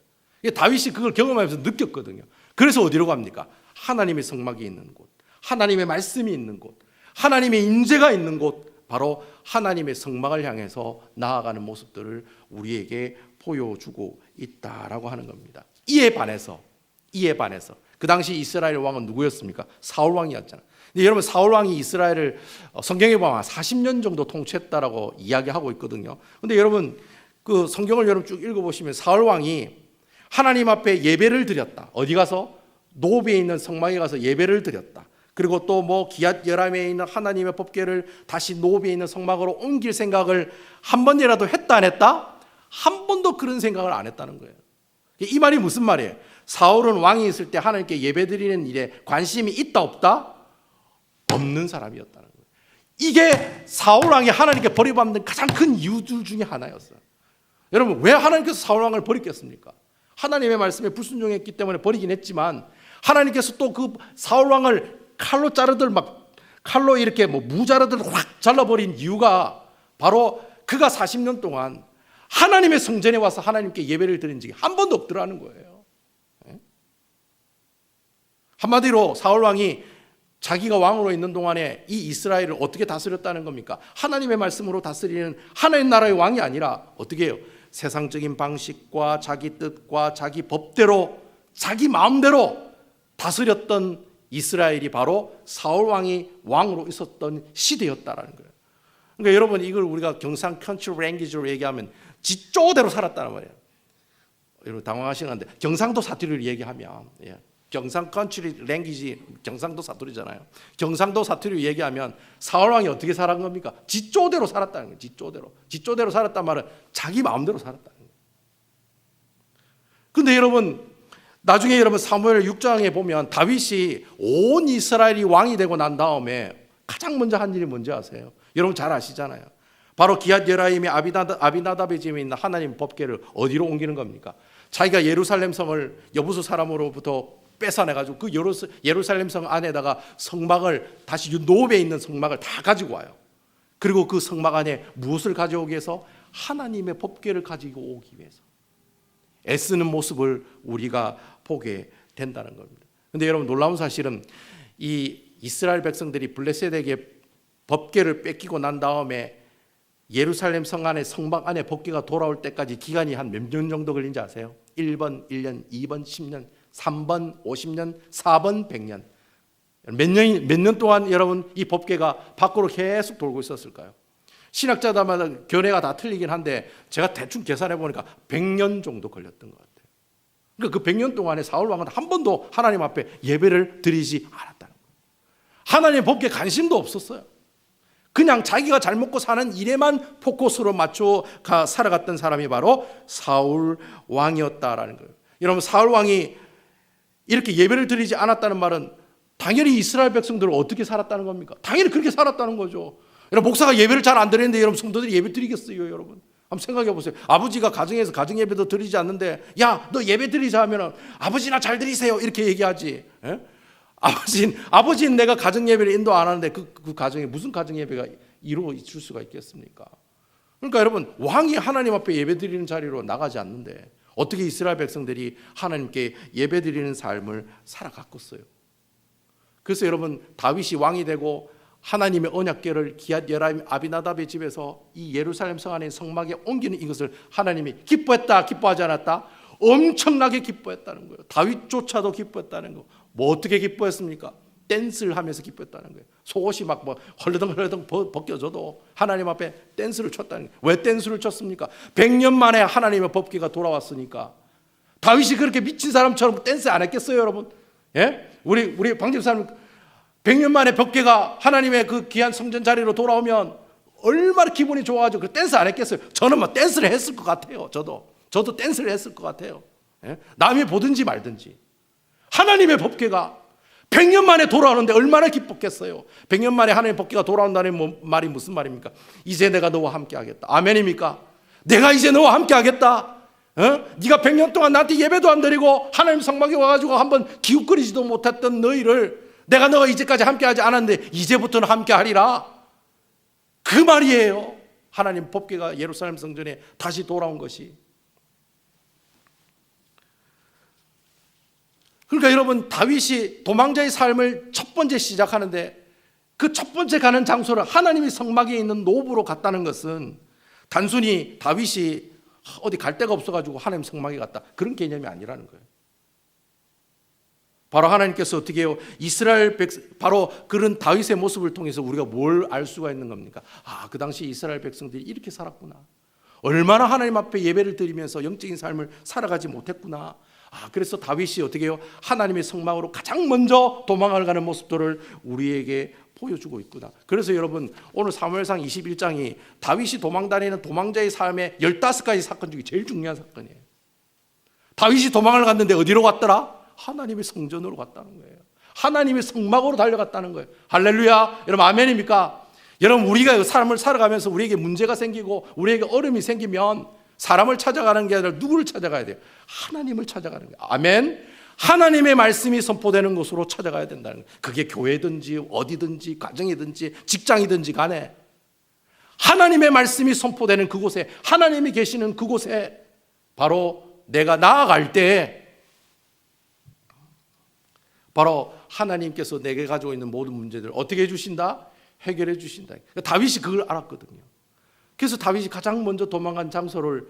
다윗이 그걸 경험하면서 느꼈거든요. 그래서 어디로 갑니까? 하나님의 성막이 있는 곳, 하나님의 말씀이 있는 곳, 하나님의 인재가 있는 곳, 바로 하나님의 성막을 향해서 나아가는 모습들을 우리에게 보여주고 있다라고 하는 겁니다. 이에 반해서 그 당시 이스라엘 왕은 누구였습니까? 사울 왕이었잖아요. 근데 여러분, 사울 왕이 이스라엘을 성경에 보면 40년 정도 통치했다라고 이야기하고 있거든요. 근데 여러분, 그 성경을 여러분 쭉 읽어보시면 사울 왕이 하나님 앞에 예배를 드렸다. 어디 가서? 노비에 있는 성막에 가서 예배를 드렸다. 그리고 또 뭐 기쟇 여람에 있는 하나님의 법궤를 다시 노비에 있는 성막으로 옮길 생각을 한 번이라도 했다 안 했다? 한 번도 그런 생각을 안 했다는 거예요. 이 말이 무슨 말이에요? 사울은 왕이 있을 때 하나님께 예배드리는 일에 관심이 있다 없다? 없는 사람이었다는 거예요. 이게 사울 왕이 하나님께 버림받는 가장 큰 이유들 중에 하나였어요. 여러분, 왜 하나님께서 사울 왕을 버리겠습니까? 하나님의 말씀에 불순종했기 때문에 버리긴 했지만 하나님께서 또 그 사울 왕을 칼로 이렇게 무자르들 확 잘라버린 이유가 바로 그가 40년 동안 하나님의 성전에 와서 하나님께 예배를 드린 적이 한 번도 없더라는 거예요. 한마디로 사울 왕이 자기가 왕으로 있는 동안에 이 이스라엘을 어떻게 다스렸다는 겁니까? 하나님의 말씀으로 다스리는 하나님 나라의 왕이 아니라 어떻게 해요? 세상적인 방식과 자기 뜻과 자기 법대로 자기 마음대로 다스렸던 이스라엘이 바로 사울 왕이 왕으로 있었던 시대였다라는 거예요. 그러니까 여러분, 이걸 우리가 경상 컨트리 랭귀지로 얘기하면 지쪼대로 살았다는 말이에요. 여러분 당황하시는데 경상도 사투리를 얘기하면 경상 컨트리 랭귀지 경상도 사투리잖아요. 경상도 사투리로 얘기하면 사울 왕이 어떻게 살았던 겁니까? 지쪼대로 살았다는 거예요. 지쪼대로 살았단 말은 자기 마음대로 살았다는 거예요. 근데 여러분, 나중에 여러분 사무엘 6장에 보면 다윗이 온 이스라엘이 왕이 되고 난 다음에 가장 먼저 한 일이 뭔지 아세요? 여러분 잘 아시잖아요. 바로 기욤 여라임의 아비나답의 집에 있는 하나님 법궤를 어디로 옮기는 겁니까? 자기가 예루살렘 성을 여부수 사람으로부터 뺏어내가지고 그 예루살렘 성 안에다가 성막을 다시 노베에 있는 성막을 다 가지고 와요. 그리고 그 성막 안에 무엇을 가져오기 위해서? 하나님의 법궤를 가지고 오기 위해서 애쓰는 모습을 우리가 보게 된다는 겁니다. 그런데 여러분 놀라운 사실은 이 이스라엘 백성들이 블레셋에게 법궤를 뺏기고 난 다음에 예루살렘 성 안에 성막 안에 법궤가 돌아올 때까지 기간이 한 몇 년 정도 걸린지 아세요? 1번 1년, 2번 10년, 3번 50년, 4번 100년. 몇 년 동안 여러분 이 법궤가 밖으로 계속 돌고 있었을까요? 신학자들마다 견해가 다 틀리긴 한데 제가 대충 계산해 보니까 100년 정도 걸렸던 것 같아요. 그러니까 그 100년 동안에 사울 왕은 한 번도 하나님 앞에 예배를 드리지 않았다는 거예요. 하나님의 법궤에 관심도 없었어요. 그냥 자기가 잘 먹고 사는 일에만 포커스로 맞춰 살아갔던 사람이 바로 사울 왕이었다라는 거예요. 여러분 사울 왕이 이렇게 예배를 드리지 않았다는 말은 당연히 이스라엘 백성들은 어떻게 살았다는 겁니까? 당연히 그렇게 살았다는 거죠. 여러분 목사가 예배를 잘 안 드리는데 여러분 성도들이 예배 드리겠어요? 여러분 한번 생각해 보세요. 아버지가 가정에서 가정 예배도 드리지 않는데 야 너 예배 드리자 하면은 아버지나 잘 드리세요 이렇게 얘기하지. 예? 아버지는 내가 가정 예배를 인도 안 하는데 그 가정에 무슨 가정 예배가 이루어질 수가 있겠습니까? 그러니까 여러분 왕이 하나님 앞에 예배 드리는 자리로 나가지 않는데 어떻게 이스라엘 백성들이 하나님께 예배 드리는 삶을 살아갔겠어요? 그래서 여러분 다윗이 왕이 되고 하나님의 언약궤를 기욤 여라임 아비나답의 집에서 이 예루살렘 성 안에 성막에 옮기는 이것을 하나님이 기뻐했다, 기뻐하지 않았다? 엄청나게 기뻐했다는 거예요. 다윗조차도 기뻐했다는 거. 뭐 어떻게 기뻐했습니까? 댄스를 하면서 기뻐했다는 거예요. 속옷이 막 헐레덩헐레덩 벗겨져도 하나님 앞에 댄스를 췄다는 거예요. 왜 댄스를 췄습니까? 100년 만에 하나님의 법궤가 돌아왔으니까. 다윗이 그렇게 미친 사람처럼 댄스 안 했겠어요, 여러분? 예? 우리 방집사님 100년 만에 법궤가 하나님의 그 귀한 성전 자리로 돌아오면 얼마나 기분이 좋아가지고 그 댄스 안 했겠어요? 저는 뭐 댄스를 했을 것 같아요. 저도 댄스를 했을 것 같아요. 예? 남이 보든지 말든지. 하나님의 법궤가 100년 만에 돌아오는데 얼마나 기뻤겠어요. 100년 만에 하나님의 법궤가 돌아온다는 말이 무슨 말입니까? 이제 내가 너와 함께 하겠다. 아멘입니까? 내가 이제 너와 함께 하겠다. 네가 100년 동안 나한테 예배도 안 드리고 하나님 성막에 와가지고 한번 기웃거리지도 못했던 너희를 내가 너가 이제까지 함께 하지 않았는데 이제부터는 함께 하리라. 그 말이에요. 하나님 법궤가 예루살렘 성전에 다시 돌아온 것이. 그러니까 여러분 다윗이 도망자의 삶을 첫 번째 시작하는데 그 첫 번째 가는 장소를 하나님의 성막에 있는 노브로 갔다는 것은 단순히 다윗이 어디 갈 데가 없어가지고 하나님 성막에 갔다 그런 개념이 아니라는 거예요. 바로 하나님께서 어떻게 해요? 이스라엘 바로 그런 다윗의 모습을 통해서 우리가 뭘 알 수가 있는 겁니까? 그 당시 이스라엘 백성들이 이렇게 살았구나. 얼마나 하나님 앞에 예배를 드리면서 영적인 삶을 살아가지 못했구나. 그래서 다윗이 어떻게 해요? 하나님의 성막으로 가장 먼저 도망을 가는 모습들을 우리에게 보여주고 있구나. 그래서 여러분 오늘 사무엘상 21장이 다윗이 도망다니는 도망자의 삶의 15가지 사건 중에 제일 중요한 사건이에요. 다윗이 도망을 갔는데 어디로 갔더라? 하나님의 성전으로 갔다는 거예요. 하나님의 성막으로 달려갔다는 거예요. 할렐루야. 여러분 아멘입니까? 여러분 우리가 삶을 살아가면서 우리에게 문제가 생기고 우리에게 어려움이 생기면 사람을 찾아가는 게 아니라 누구를 찾아가야 돼요? 하나님을 찾아가는 거예요. 아멘. 하나님의 말씀이 선포되는 곳으로 찾아가야 된다는 거예요. 그게 교회든지 어디든지 가정이든지 직장이든지 간에 하나님의 말씀이 선포되는 그곳에 하나님이 계시는 그곳에 바로 내가 나아갈 때 바로 하나님께서 내게 가지고 있는 모든 문제들을 어떻게 해주신다? 해결해 주신다. 다윗이 그걸 알았거든요. 그래서 다윗이 가장 먼저 도망간 장소를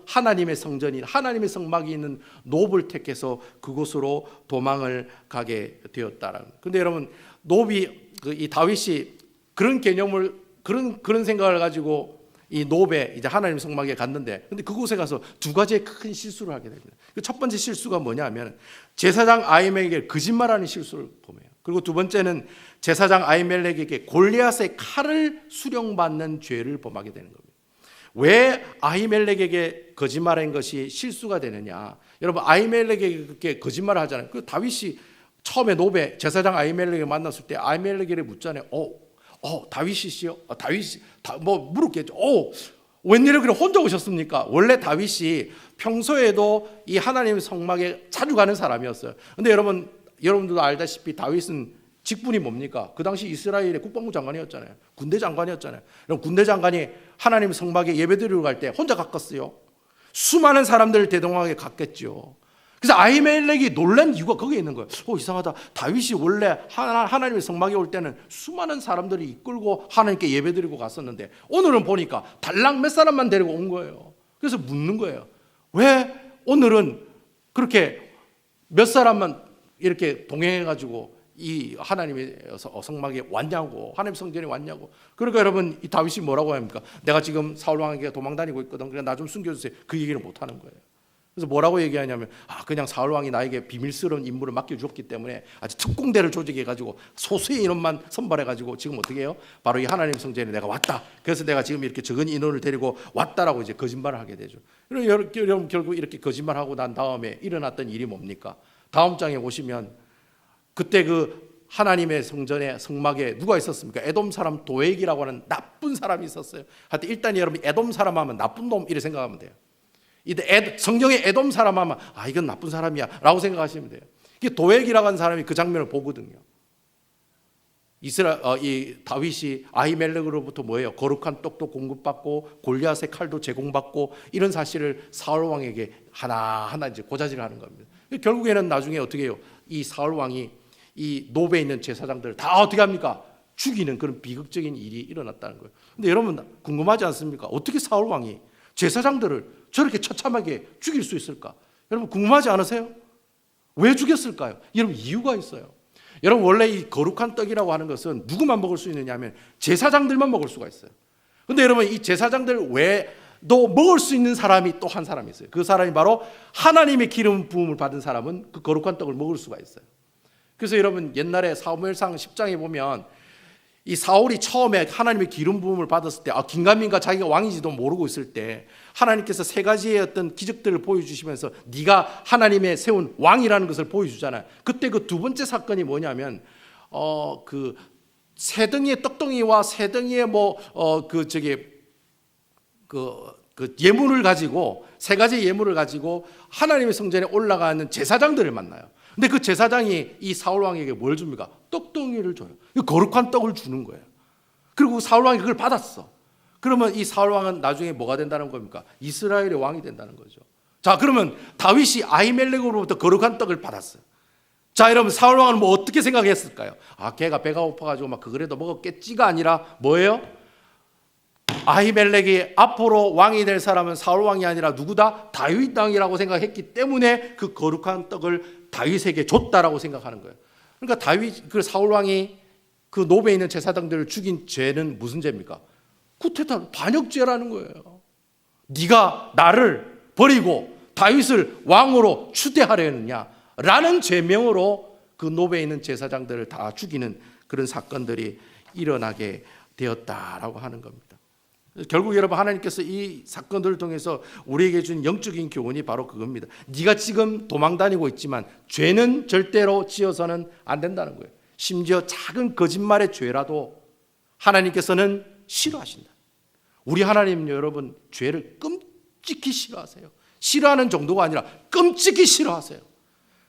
하나님의 성전인 하나님의 성막이 있는 놉을 택해서 그곳으로 도망을 가게 되었다라는. 근데 여러분 이 다윗이 그런 개념을 그런 생각을 가지고 이 놉에 이제 하나님 성막에 갔는데 근데 그곳에 가서 두 가지의 큰 실수를 하게 됩니다. 그 첫 번째 실수가 뭐냐면 제사장 아히멜렉에게 거짓말하는 실수를 범해요. 그리고 두 번째는 제사장 아히멜렉에게 골리앗의 칼을 수령받는 죄를 범하게 되는 겁니다. 왜 아히멜렉에게 거짓말한 것이 실수가 되느냐? 여러분 아히멜렉에게 그렇게 거짓말을 하잖아요. 그 다윗이 처음에 노베 제사장 아히멜렉을 만났을 때 아히멜렉에게 묻잖아요. 다윗이시요? 다윗이 뭐 물었겠죠. 웬일로 그래 혼자 오셨습니까? 원래 다윗이 평소에도 이 하나님의 성막에 자주 가는 사람이었어요. 근데 여러분들도 알다시피 다윗은 직분이 뭡니까? 그 당시 이스라엘의 국방부 장관이었잖아요. 군대 장관이었잖아요. 그럼 군대 장관이 하나님 성막에 예배드리러 갈 때 혼자 갔겠어요? 수많은 사람들을 대동하게 갔겠죠. 그래서 아히멜렉이 놀란 이유가 거기에 있는 거예요. 이상하다. 다윗이 원래 하나님의 성막에 올 때는 수많은 사람들이 이끌고 하나님께 예배드리고 갔었는데 오늘은 보니까 달랑 몇 사람만 데리고 온 거예요. 그래서 묻는 거예요. 왜 오늘은 그렇게 몇 사람만 이렇게 동행해가지고 이 하나님의 성막에 왔냐고, 하나님 성전에 왔냐고. 그러니까 여러분 이 다윗이 뭐라고 합니까? 내가 지금 사울 왕에게 도망 다니고 있거든. 그래 나 좀 숨겨주세요. 그 얘기를 못 하는 거예요. 그래서 뭐라고 얘기하냐면 그냥 사울 왕이 나에게 비밀스러운 임무를 맡겨주었기 때문에 아주 특공대를 조직해가지고 소수의 인원만 선발해가지고 지금 어떻게 해요? 바로 이 하나님 성전에 내가 왔다. 그래서 내가 지금 이렇게 적은 인원을 데리고 왔다라고 이제 거짓말을 하게 되죠. 여러분 결국 이렇게 거짓말하고 난 다음에 일어났던 일이 뭡니까? 다음 장에 보시면 그때 그 하나님의 성전에 성막에 누가 있었습니까? 에돔 사람 도액이라고 하는 나쁜 사람이 있었어요. 하여튼 일단 여러분 에돔 사람 하면 나쁜 놈 이렇게 생각하면 돼요. 성경에 에돔 사람 하면 이건 나쁜 사람이야 라고 생각하시면 돼요. 이게 도액이라고 하는 사람이 그 장면을 보거든요. 이 다윗이 아히멜렉으로부터 뭐예요? 거룩한 떡도 공급받고 골리앗의 칼도 제공받고 이런 사실을 사울 왕에게 하나하나 이제 고자질을 하는 겁니다. 결국에는 나중에 어떻게 해요? 이 사울 왕이 이 노베에 있는 제사장들을 다 어떻게 합니까? 죽이는 그런 비극적인 일이 일어났다는 거예요. 근데 여러분 궁금하지 않습니까? 어떻게 사울 왕이 제사장들을 저렇게 처참하게 죽일 수 있을까? 여러분 궁금하지 않으세요? 왜 죽였을까요? 여러분 이유가 있어요. 여러분 원래 이 거룩한 떡이라고 하는 것은 누구만 먹을 수 있느냐 하면 제사장들만 먹을 수가 있어요. 근데 여러분 이 제사장들 외에도 먹을 수 있는 사람이 또 한 사람이 있어요. 그 사람이 바로 하나님의 기름 부음을 받은 사람은 그 거룩한 떡을 먹을 수가 있어요. 그래서 여러분 옛날에 사무엘상 10장에 보면 이 사울이 처음에 하나님의 기름 부음을 받았을 때 긴가민가 자기가 왕인지도 모르고 있을 때 하나님께서 세 가지의 어떤 기적들을 보여주시면서 네가 하나님의 세운 왕이라는 것을 보여주잖아요. 그때 그 두 번째 사건이 뭐냐면 그 세 덩이의 떡덩이와 세 덩이의 그 예물을 가지고 세 가지 예물을 가지고 하나님의 성전에 올라가는 제사장들을 만나요. 근데 그 제사장이 이 사울 왕에게 뭘 줍니까? 떡덩이를 줘요. 거룩한 떡을 주는 거예요. 그리고 사울 왕이 그걸 받았어. 그러면 이 사울 왕은 나중에 뭐가 된다는 겁니까? 이스라엘의 왕이 된다는 거죠. 자, 그러면 다윗이 아히멜렉으로부터 거룩한 떡을 받았어요. 자, 여러분 사울 왕은 뭐 어떻게 생각했을까요? 걔가 배가 고파가지고 막 그거라도 먹었겠지가 아니라 뭐예요? 아히멜렉이 앞으로 왕이 될 사람은 사울 왕이 아니라 누구다? 다윗 왕이라고 생각했기 때문에 그 거룩한 떡을 다윗에게 줬다라고 생각하는 거예요. 그러니까 그 사울 왕이 그 노베에 있는 제사장들을 죽인 죄는 무슨 죄입니까? 쿠데타 반역죄라는 거예요. 네가 나를 버리고 다윗을 왕으로 추대하려느냐라는 죄명으로 그 노베에 있는 제사장들을 다 죽이는 그런 사건들이 일어나게 되었다라고 하는 겁니다. 결국 여러분 하나님께서 이 사건들을 통해서 우리에게 준 영적인 교훈이 바로 그겁니다. 네가 지금 도망 다니고 있지만 죄는 절대로 지어서는 안 된다는 거예요. 심지어 작은 거짓말의 죄라도 하나님께서는 싫어하신다. 우리 하나님은 여러분 죄를 끔찍히 싫어하세요. 싫어하는 정도가 아니라 끔찍히 싫어하세요.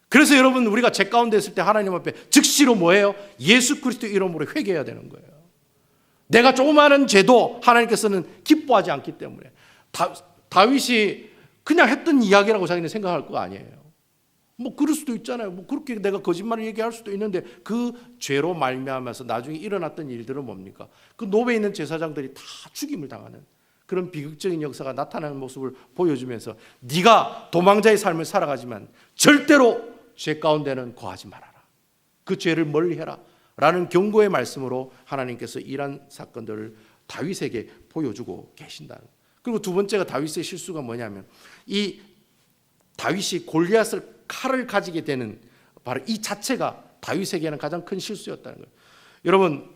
그래서 여러분 우리가 죄 가운데 있을 때 하나님 앞에 즉시로 뭐예요? 예수 그리스도 이름으로 회개해야 되는 거예요. 내가 조그마한 죄도 하나님께서는 기뻐하지 않기 때문에 다윗이 그냥 했던 이야기라고 자기는 생각할 거 아니에요. 뭐 그럴 수도 있잖아요. 뭐 그렇게 내가 거짓말을 얘기할 수도 있는데 그 죄로 말미암아서 나중에 일어났던 일들은 뭡니까? 그 노베에 있는 제사장들이 다 죽임을 당하는 그런 비극적인 역사가 나타나는 모습을 보여주면서 네가 도망자의 삶을 살아가지만 절대로 죄 가운데는 거하지 말아라. 그 죄를 멀리해라. 라는 경고의 말씀으로 하나님께서 이러한 사건들을 다윗에게 보여주고 계신다. 그리고 두 번째가 다윗의 실수가 뭐냐면 이 다윗이 골리앗을 칼을 가지게 되는 바로 이 자체가 다윗에게는 가장 큰 실수였다는 거예요. 여러분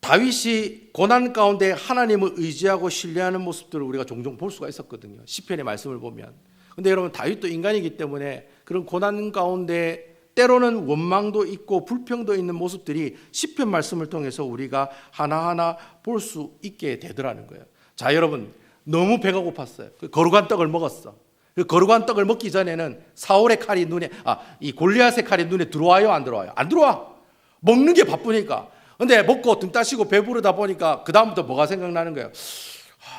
다윗이 고난 가운데 하나님을 의지하고 신뢰하는 모습들을 우리가 종종 볼 수가 있었거든요. 시편의 말씀을 보면. 근데 여러분, 다윗도 인간이기 때문에 그런 고난 가운데 때로는 원망도 있고 불평도 있는 모습들이 시편 말씀을 통해서 우리가 하나하나 볼 수 있게 되더라는 거예요. 자, 여러분, 너무 배가 고팠어요. 그 거룩한 떡을 먹었어. 그 거룩한 떡을 먹기 전에는 사울의 칼이 이 골리앗의 칼이 눈에 들어와요, 안 들어와요? 안 들어와. 먹는 게 바쁘니까. 근데 먹고 등 따시고 배부르다 보니까 그 다음부터 뭐가 생각나는 거예요?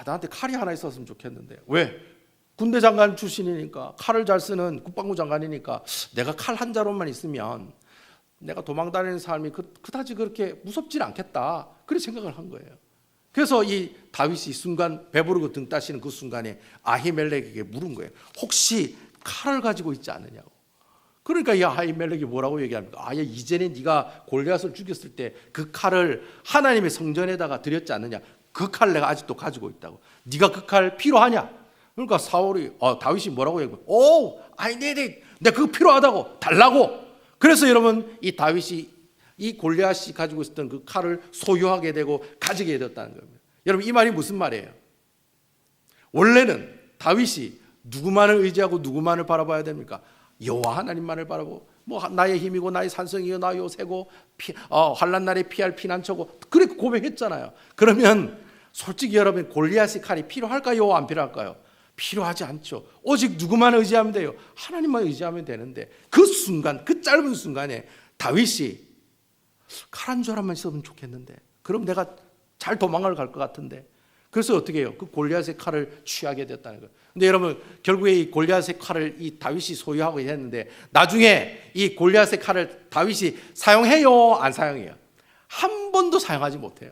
나한테 칼이 하나 있었으면 좋겠는데. 왜? 군대 장관 출신이니까, 칼을 잘 쓰는 국방부 장관이니까 내가 칼 한 자루만 있으면 내가 도망 다니는 삶이 그다지 그렇게 무섭진 않겠다, 그렇게 생각을 한 거예요. 그래서 이 다윗이 순간 배부르고 등 따시는 그 순간에 아히멜렉에게 물은 거예요. 혹시 칼을 가지고 있지 않느냐고. 그러니까 이 아히멜렉이 뭐라고 얘기합니까? 이전에 네가 골리앗을 죽였을 때 그 칼을 하나님의 성전에다가 드렸지 않느냐. 그 칼 내가 아직도 가지고 있다고. 네가 그 칼 필요하냐? 그러니까 다윗이 뭐라고 얘기해요? 내가 그거 필요하다고, 달라고. 그래서 여러분, 이 다윗이 이 골리앗이 가지고 있었던 그 칼을 소유하게 되고 가지게 되었다는 겁니다. 여러분, 이 말이 무슨 말이에요? 원래는 다윗이 누구만을 의지하고 누구만을 바라봐야 됩니까? 여호와 하나님만을 바라보고, 나의 힘이고 나의 산성이요 나의 요새고 환난 날에 피할 피난처고, 그렇게 고백했잖아요. 그러면 솔직히 여러분, 골리앗의 칼이 필요할까요, 안 필요할까요? 필요하지 않죠. 오직 누구만 의지하면 돼요? 하나님만 의지하면 되는데, 그 순간, 그 짧은 순간에 다윗이 칼 한 조각만 있으면 좋겠는데, 그럼 내가 잘 도망을 갈 것 같은데, 그래서 어떻게 해요? 그 골리앗의 칼을 취하게 됐다는 거예요. 근데 여러분, 결국에 이 골리앗의 칼을 이 다윗이 소유하고 했는데, 나중에 이 골리앗의 칼을 다윗이 사용해요, 안 사용해요? 한 번도 사용하지 못해요.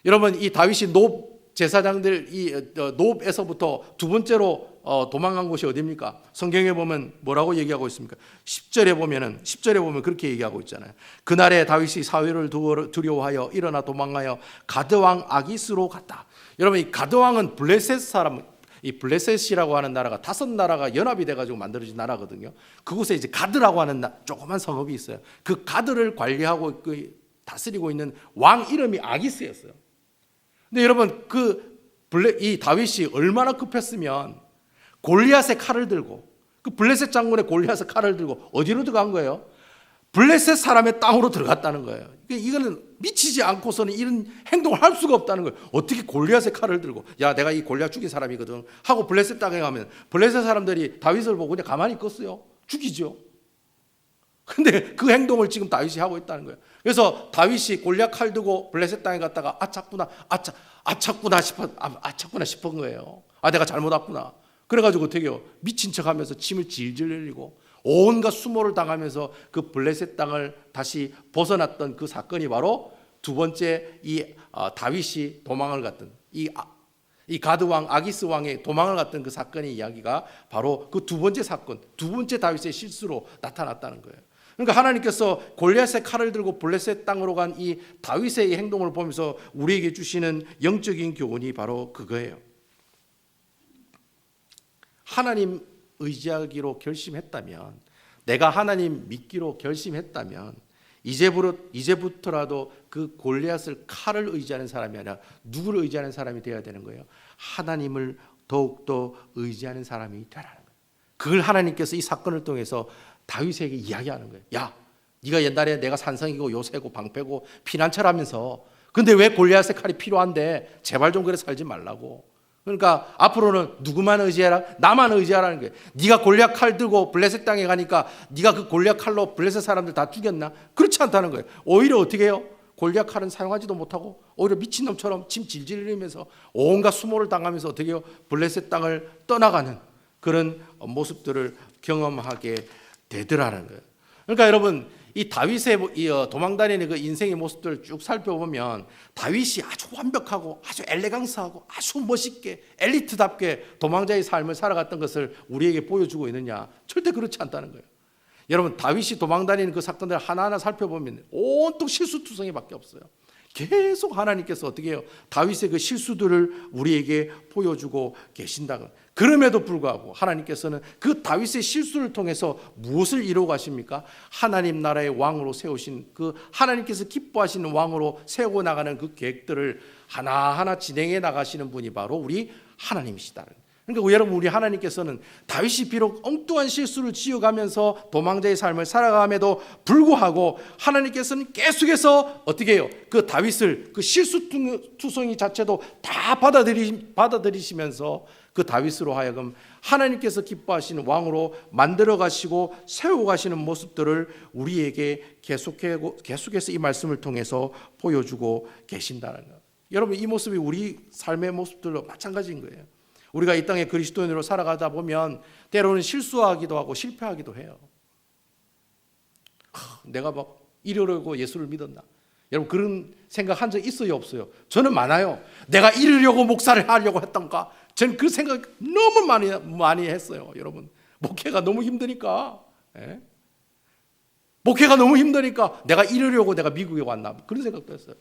여러분, 이 다윗이 노 제사장들 노업에서부터 두 번째로 도망간 곳이 어디입니까? 성경에 보면 뭐라고 얘기하고 있습니까? 10절에 보면 그렇게 얘기하고 있잖아요. 그날에 다윗이 사울을 두려워하여 일어나 도망하여 가드왕 아기스로 갔다. 여러분, 이 가드왕은 블레셋 사람, 이 블레셋이라고 하는 나라가 5나라가 연합이 돼가지고 만들어진 나라거든요. 그곳에 이제 가드라고 하는 조그만 성읍이 있어요. 그 가드를 관리하고 다스리고 있는 왕 이름이 아기스였어요. 근데 여러분, 이 다윗이 얼마나 급했으면 골리앗의 칼을 들고, 그 블레셋 장군의 골리앗의 칼을 들고 어디로 들어간 거예요? 블레셋 사람의 땅으로 들어갔다는 거예요. 이거는 미치지 않고서는 이런 행동을 할 수가 없다는 거예요. 어떻게 골리앗의 칼을 들고, 내가 이 골리앗 죽인 사람이거든 하고 블레셋 땅에 가면 블레셋 사람들이 다윗을 보고 그냥 가만히 있겠어요? 죽이죠. 근데 그 행동을 지금 다윗이 하고 있다는 거예요. 그래서 다윗이 골리앗 칼 들고 블레셋 땅에 갔다가 아찼구나 싶은 거예요. 내가 잘못 왔구나. 그래가지고 어떻게 해요? 미친 척하면서 침을 질질 흘리고 온갖 수모를 당하면서 그 블레셋 땅을 다시 벗어났던 그 사건이 바로 두 번째 다윗이 도망을 갔던 이 가드 왕 아기스 왕의 도망을 갔던 그 사건의 이야기가 바로 그 두 번째 사건, 두 번째 다윗의 실수로 나타났다는 거예요. 그러니까 하나님께서 골리앗의 칼을 들고 블레셋 땅으로 간 이 다윗의 행동을 보면서 우리에게 주시는 영적인 교훈이 바로 그거예요. 하나님 의지하기로 결심했다면, 내가 하나님 믿기로 결심했다면 이제부터라도 그 골리앗을 칼을 의지하는 사람이 아니라 누구를 의지하는 사람이 되어야 되는 거예요? 하나님을 더욱더 의지하는 사람이 되라는 거예요. 그걸 하나님께서 이 사건을 통해서 다윗에게 이야기하는 거예요. 네가 옛날에 내가 산성이고 요새고 방패고 피난처라면서, 근데 왜 골리앗의 칼이 필요한데 제발 좀 그래 살지 말라고. 그러니까 앞으로는 누구만 의지해라? 나만 의지하라는 거예요. 네가 골리앗 칼 들고 블레셋 땅에 가니까 네가 그 골리앗 칼로 블레셋 사람들 다 죽였나? 그렇지 않다는 거예요. 오히려 어떻게 해요? 골리앗 칼은 사용하지도 못하고 오히려 미친놈처럼 침 질질 흘리면서 온갖 수모를 당하면서 어떻게 해요? 블레셋 땅을 떠나가는 그런 모습들을 경험하게 되더라는 거예요. 그러니까 여러분, 이 다윗의 도망다니는 그 인생의 모습들을 쭉 살펴보면 다윗이 아주 완벽하고 아주 엘레강스하고 아주 멋있게 엘리트답게 도망자의 삶을 살아갔던 것을 우리에게 보여주고 있느냐? 절대 그렇지 않다는 거예요. 여러분, 다윗이 도망다니는 그 사건들을 하나하나 살펴보면 온통 실수투성이밖에 없어요. 계속 하나님께서 어떻게 해요? 다윗의 그 실수들을 우리에게 보여주고 계신다. 그럼에도 불구하고 하나님께서는 그 다윗의 실수를 통해서 무엇을 이루어 가십니까? 하나님 나라의 왕으로 세우신 그 하나님께서 기뻐하시는 왕으로 세우고 나가는 그 계획들을 하나하나 진행해 나가시는 분이 바로 우리 하나님이시다. 그러니까 여러분, 우리 하나님께서는 다윗이 비록 엉뚱한 실수를 지어가면서 도망자의 삶을 살아감에도 불구하고 하나님께서는 계속해서 어떻게 해요? 그 다윗을 그 실수투성이 자체도 다 받아들이시면서 그 다윗으로 하여금 하나님께서 기뻐하시는 왕으로 만들어 가시고 세워 가시는 모습들을 우리에게 계속해서 이 말씀을 통해서 보여주고 계신다는 것. 여러분, 이 모습이 우리 삶의 모습들로 마찬가지인 거예요. 우리가 이 땅에 그리스도인으로 살아가다 보면 때로는 실수하기도 하고 실패하기도 해요. 내가 막 이러려고 예수를 믿었나? 여러분, 그런 생각 한 적 있어요, 없어요? 저는 많아요. 내가 이러려고 목사를 하려고 했던가? 저는 그 생각 너무 많이 했어요. 여러분, 목회가 너무 힘드니까. 예? 목회가 너무 힘드니까 내가 이러려고 내가 미국에 왔나? 그런 생각도 했어요.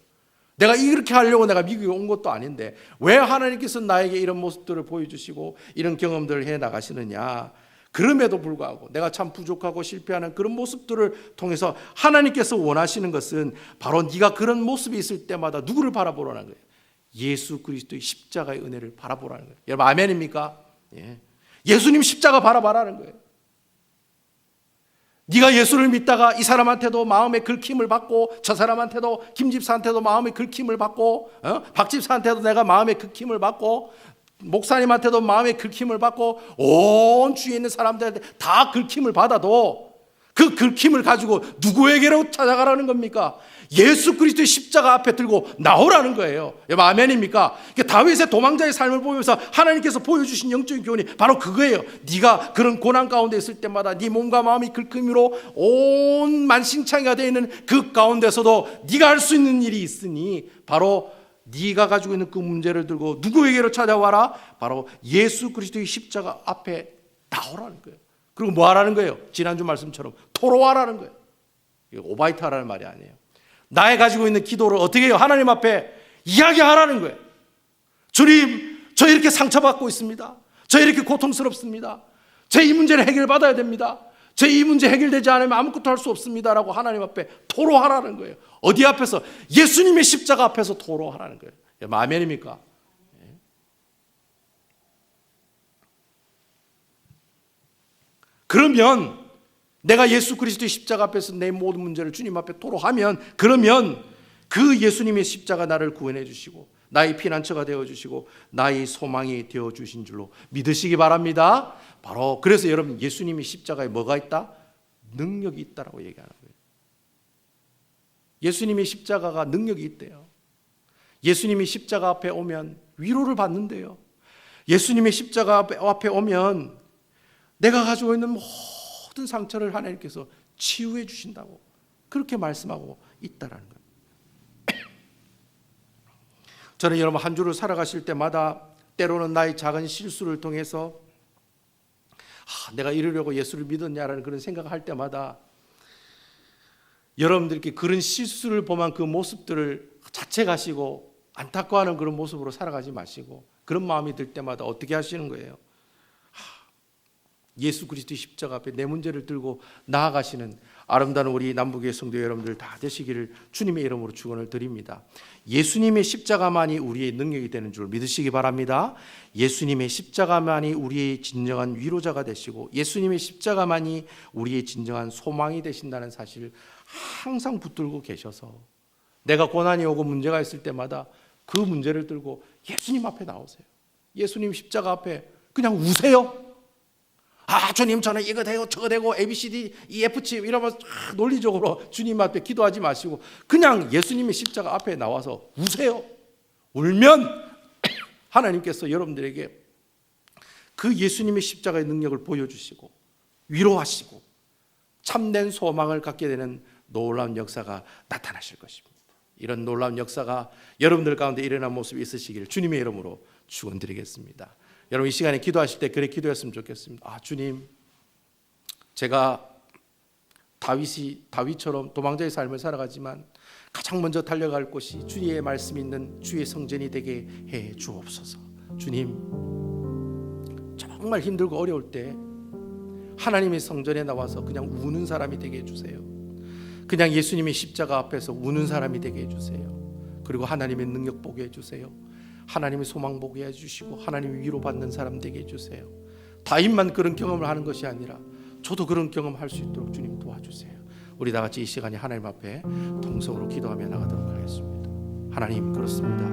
내가 이렇게 하려고 내가 미국에 온 것도 아닌데 왜 하나님께서 나에게 이런 모습들을 보여주시고 이런 경험들을 해 나가시느냐. 그럼에도 불구하고 내가 참 부족하고 실패하는 그런 모습들을 통해서 하나님께서 원하시는 것은 바로 네가 그런 모습이 있을 때마다 누구를 바라보라는 거예요? 예수 그리스도의 십자가의 은혜를 바라보라는 거예요. 여러분, 아멘입니까? 예. 예수님 십자가 바라봐라는 거예요. 네가 예수를 믿다가 이 사람한테도 마음의 긁힘을 받고 저 사람한테도 김 집사한테도 마음의 긁힘을 받고 박 집사한테도 내가 마음의 긁힘을 받고 목사님한테도 마음의 긁힘을 받고 온 주위에 있는 사람들한테 다 긁힘을 받아도 그 긁힘을 가지고 누구에게로 찾아가라는 겁니까? 예수 그리스도의 십자가 앞에 들고 나오라는 거예요. 여러분, 아멘입니까? 다윗의 도망자의 삶을 보면서 하나님께서 보여주신 영적인 교훈이 바로 그거예요. 네가 그런 고난 가운데 있을 때마다 네 몸과 마음이 긁힘으로 온 만신창이가 되어 있는 그 가운데서도 네가 할 수 있는 일이 있으니 바로 네가 가지고 있는 그 문제를 들고 누구에게로 찾아와라? 바로 예수 그리스도의 십자가 앞에 나오라는 거예요. 그리고 뭐 하라는 거예요? 지난주 말씀처럼 토로하라는 거예요. 오바이트하라는 말이 아니에요. 나의 가지고 있는 기도를 어떻게 해요? 하나님 앞에 이야기하라는 거예요. 주님, 저 이렇게 상처받고 있습니다. 저 이렇게 고통스럽습니다. 제 이 문제를 해결받아야 됩니다. 제 이 문제 해결되지 않으면 아무것도 할 수 없습니다라고 하나님 앞에 토로하라는 거예요. 어디 앞에서? 예수님의 십자가 앞에서 토로하라는 거예요. 아멘입니까? 그러면 내가 예수 그리스도의 십자가 앞에서 내 모든 문제를 주님 앞에 토로하면, 그러면 그 예수님의 십자가 나를 구원해 주시고 나의 피난처가 되어 주시고 나의 소망이 되어 주신 줄로 믿으시기 바랍니다. 바로 그래서 여러분, 예수님의 십자가에 뭐가 있다? 능력이 있다라고 얘기하는 거예요. 예수님의 십자가가 능력이 있대요. 예수님이 십자가 앞에 오면 위로를 받는데요. 예수님의 십자가 앞에 오면 내가 가지고 있는 모든 상처를 하나님께서 치유해 주신다고 그렇게 말씀하고 있다라는 거예요. 저는 여러분, 한 주를 살아가실 때마다 때로는 나의 작은 실수를 통해서 내가 이러려고 예수를 믿었냐라는 그런 생각을 할 때마다 여러분들께 그런 실수를 범한 그 모습들을 자책하시고 안타까워하는 그런 모습으로 살아가지 마시고 그런 마음이 들 때마다 어떻게 하시는 거예요? 예수 그리스도의 십자가 앞에 내 문제를 들고 나아가시는 아름다운 우리 남북의 성도 여러분들 다 되시기를 주님의 이름으로 축원을 드립니다. 예수님의 십자가만이 우리의 능력이 되는 줄 믿으시기 바랍니다. 예수님의 십자가만이 우리의 진정한 위로자가 되시고 예수님의 십자가만이 우리의 진정한 소망이 되신다는 사실을 항상 붙들고 계셔서 내가 고난이 오고 문제가 있을 때마다 그 문제를 들고 예수님 앞에 나오세요. 예수님 십자가 앞에 그냥 우세요. 주님, 저는 이거 되고 저거 되고 ABCD EFG 이러면서 논리적으로 주님 앞에 기도하지 마시고 그냥 예수님의 십자가 앞에 나와서 우세요. 울면 하나님께서 여러분들에게 그 예수님의 십자가의 능력을 보여주시고 위로하시고 참된 소망을 갖게 되는 놀라운 역사가 나타나실 것입니다. 이런 놀라운 역사가 여러분들 가운데 일어난 모습이 있으시기를 주님의 이름으로 축원드리겠습니다. 여러분, 이 시간에 기도하실 때 그래 기도했으면 좋겠습니다. 주님, 제가 다윗처럼 도망자의 삶을 살아가지만 가장 먼저 달려갈 곳이 주의 말씀이 있는 주의 성전이 되게 해 주옵소서. 주님, 정말 힘들고 어려울 때 하나님의 성전에 나와서 그냥 우는 사람이 되게 해주세요. 그냥 예수님의 십자가 앞에서 우는 사람이 되게 해주세요. 그리고 하나님의 능력 보게 해주세요. 하나님의 소망 보게 해주시고 하나님의 위로받는 사람 되게 해주세요. 다윗만 그런 경험을 하는 것이 아니라 저도 그런 경험할 수 있도록 주님 도와주세요. 우리 다 같이 이 시간에 하나님 앞에 동성으로 기도하며 나가도록 하겠습니다. 하나님, 그렇습니다.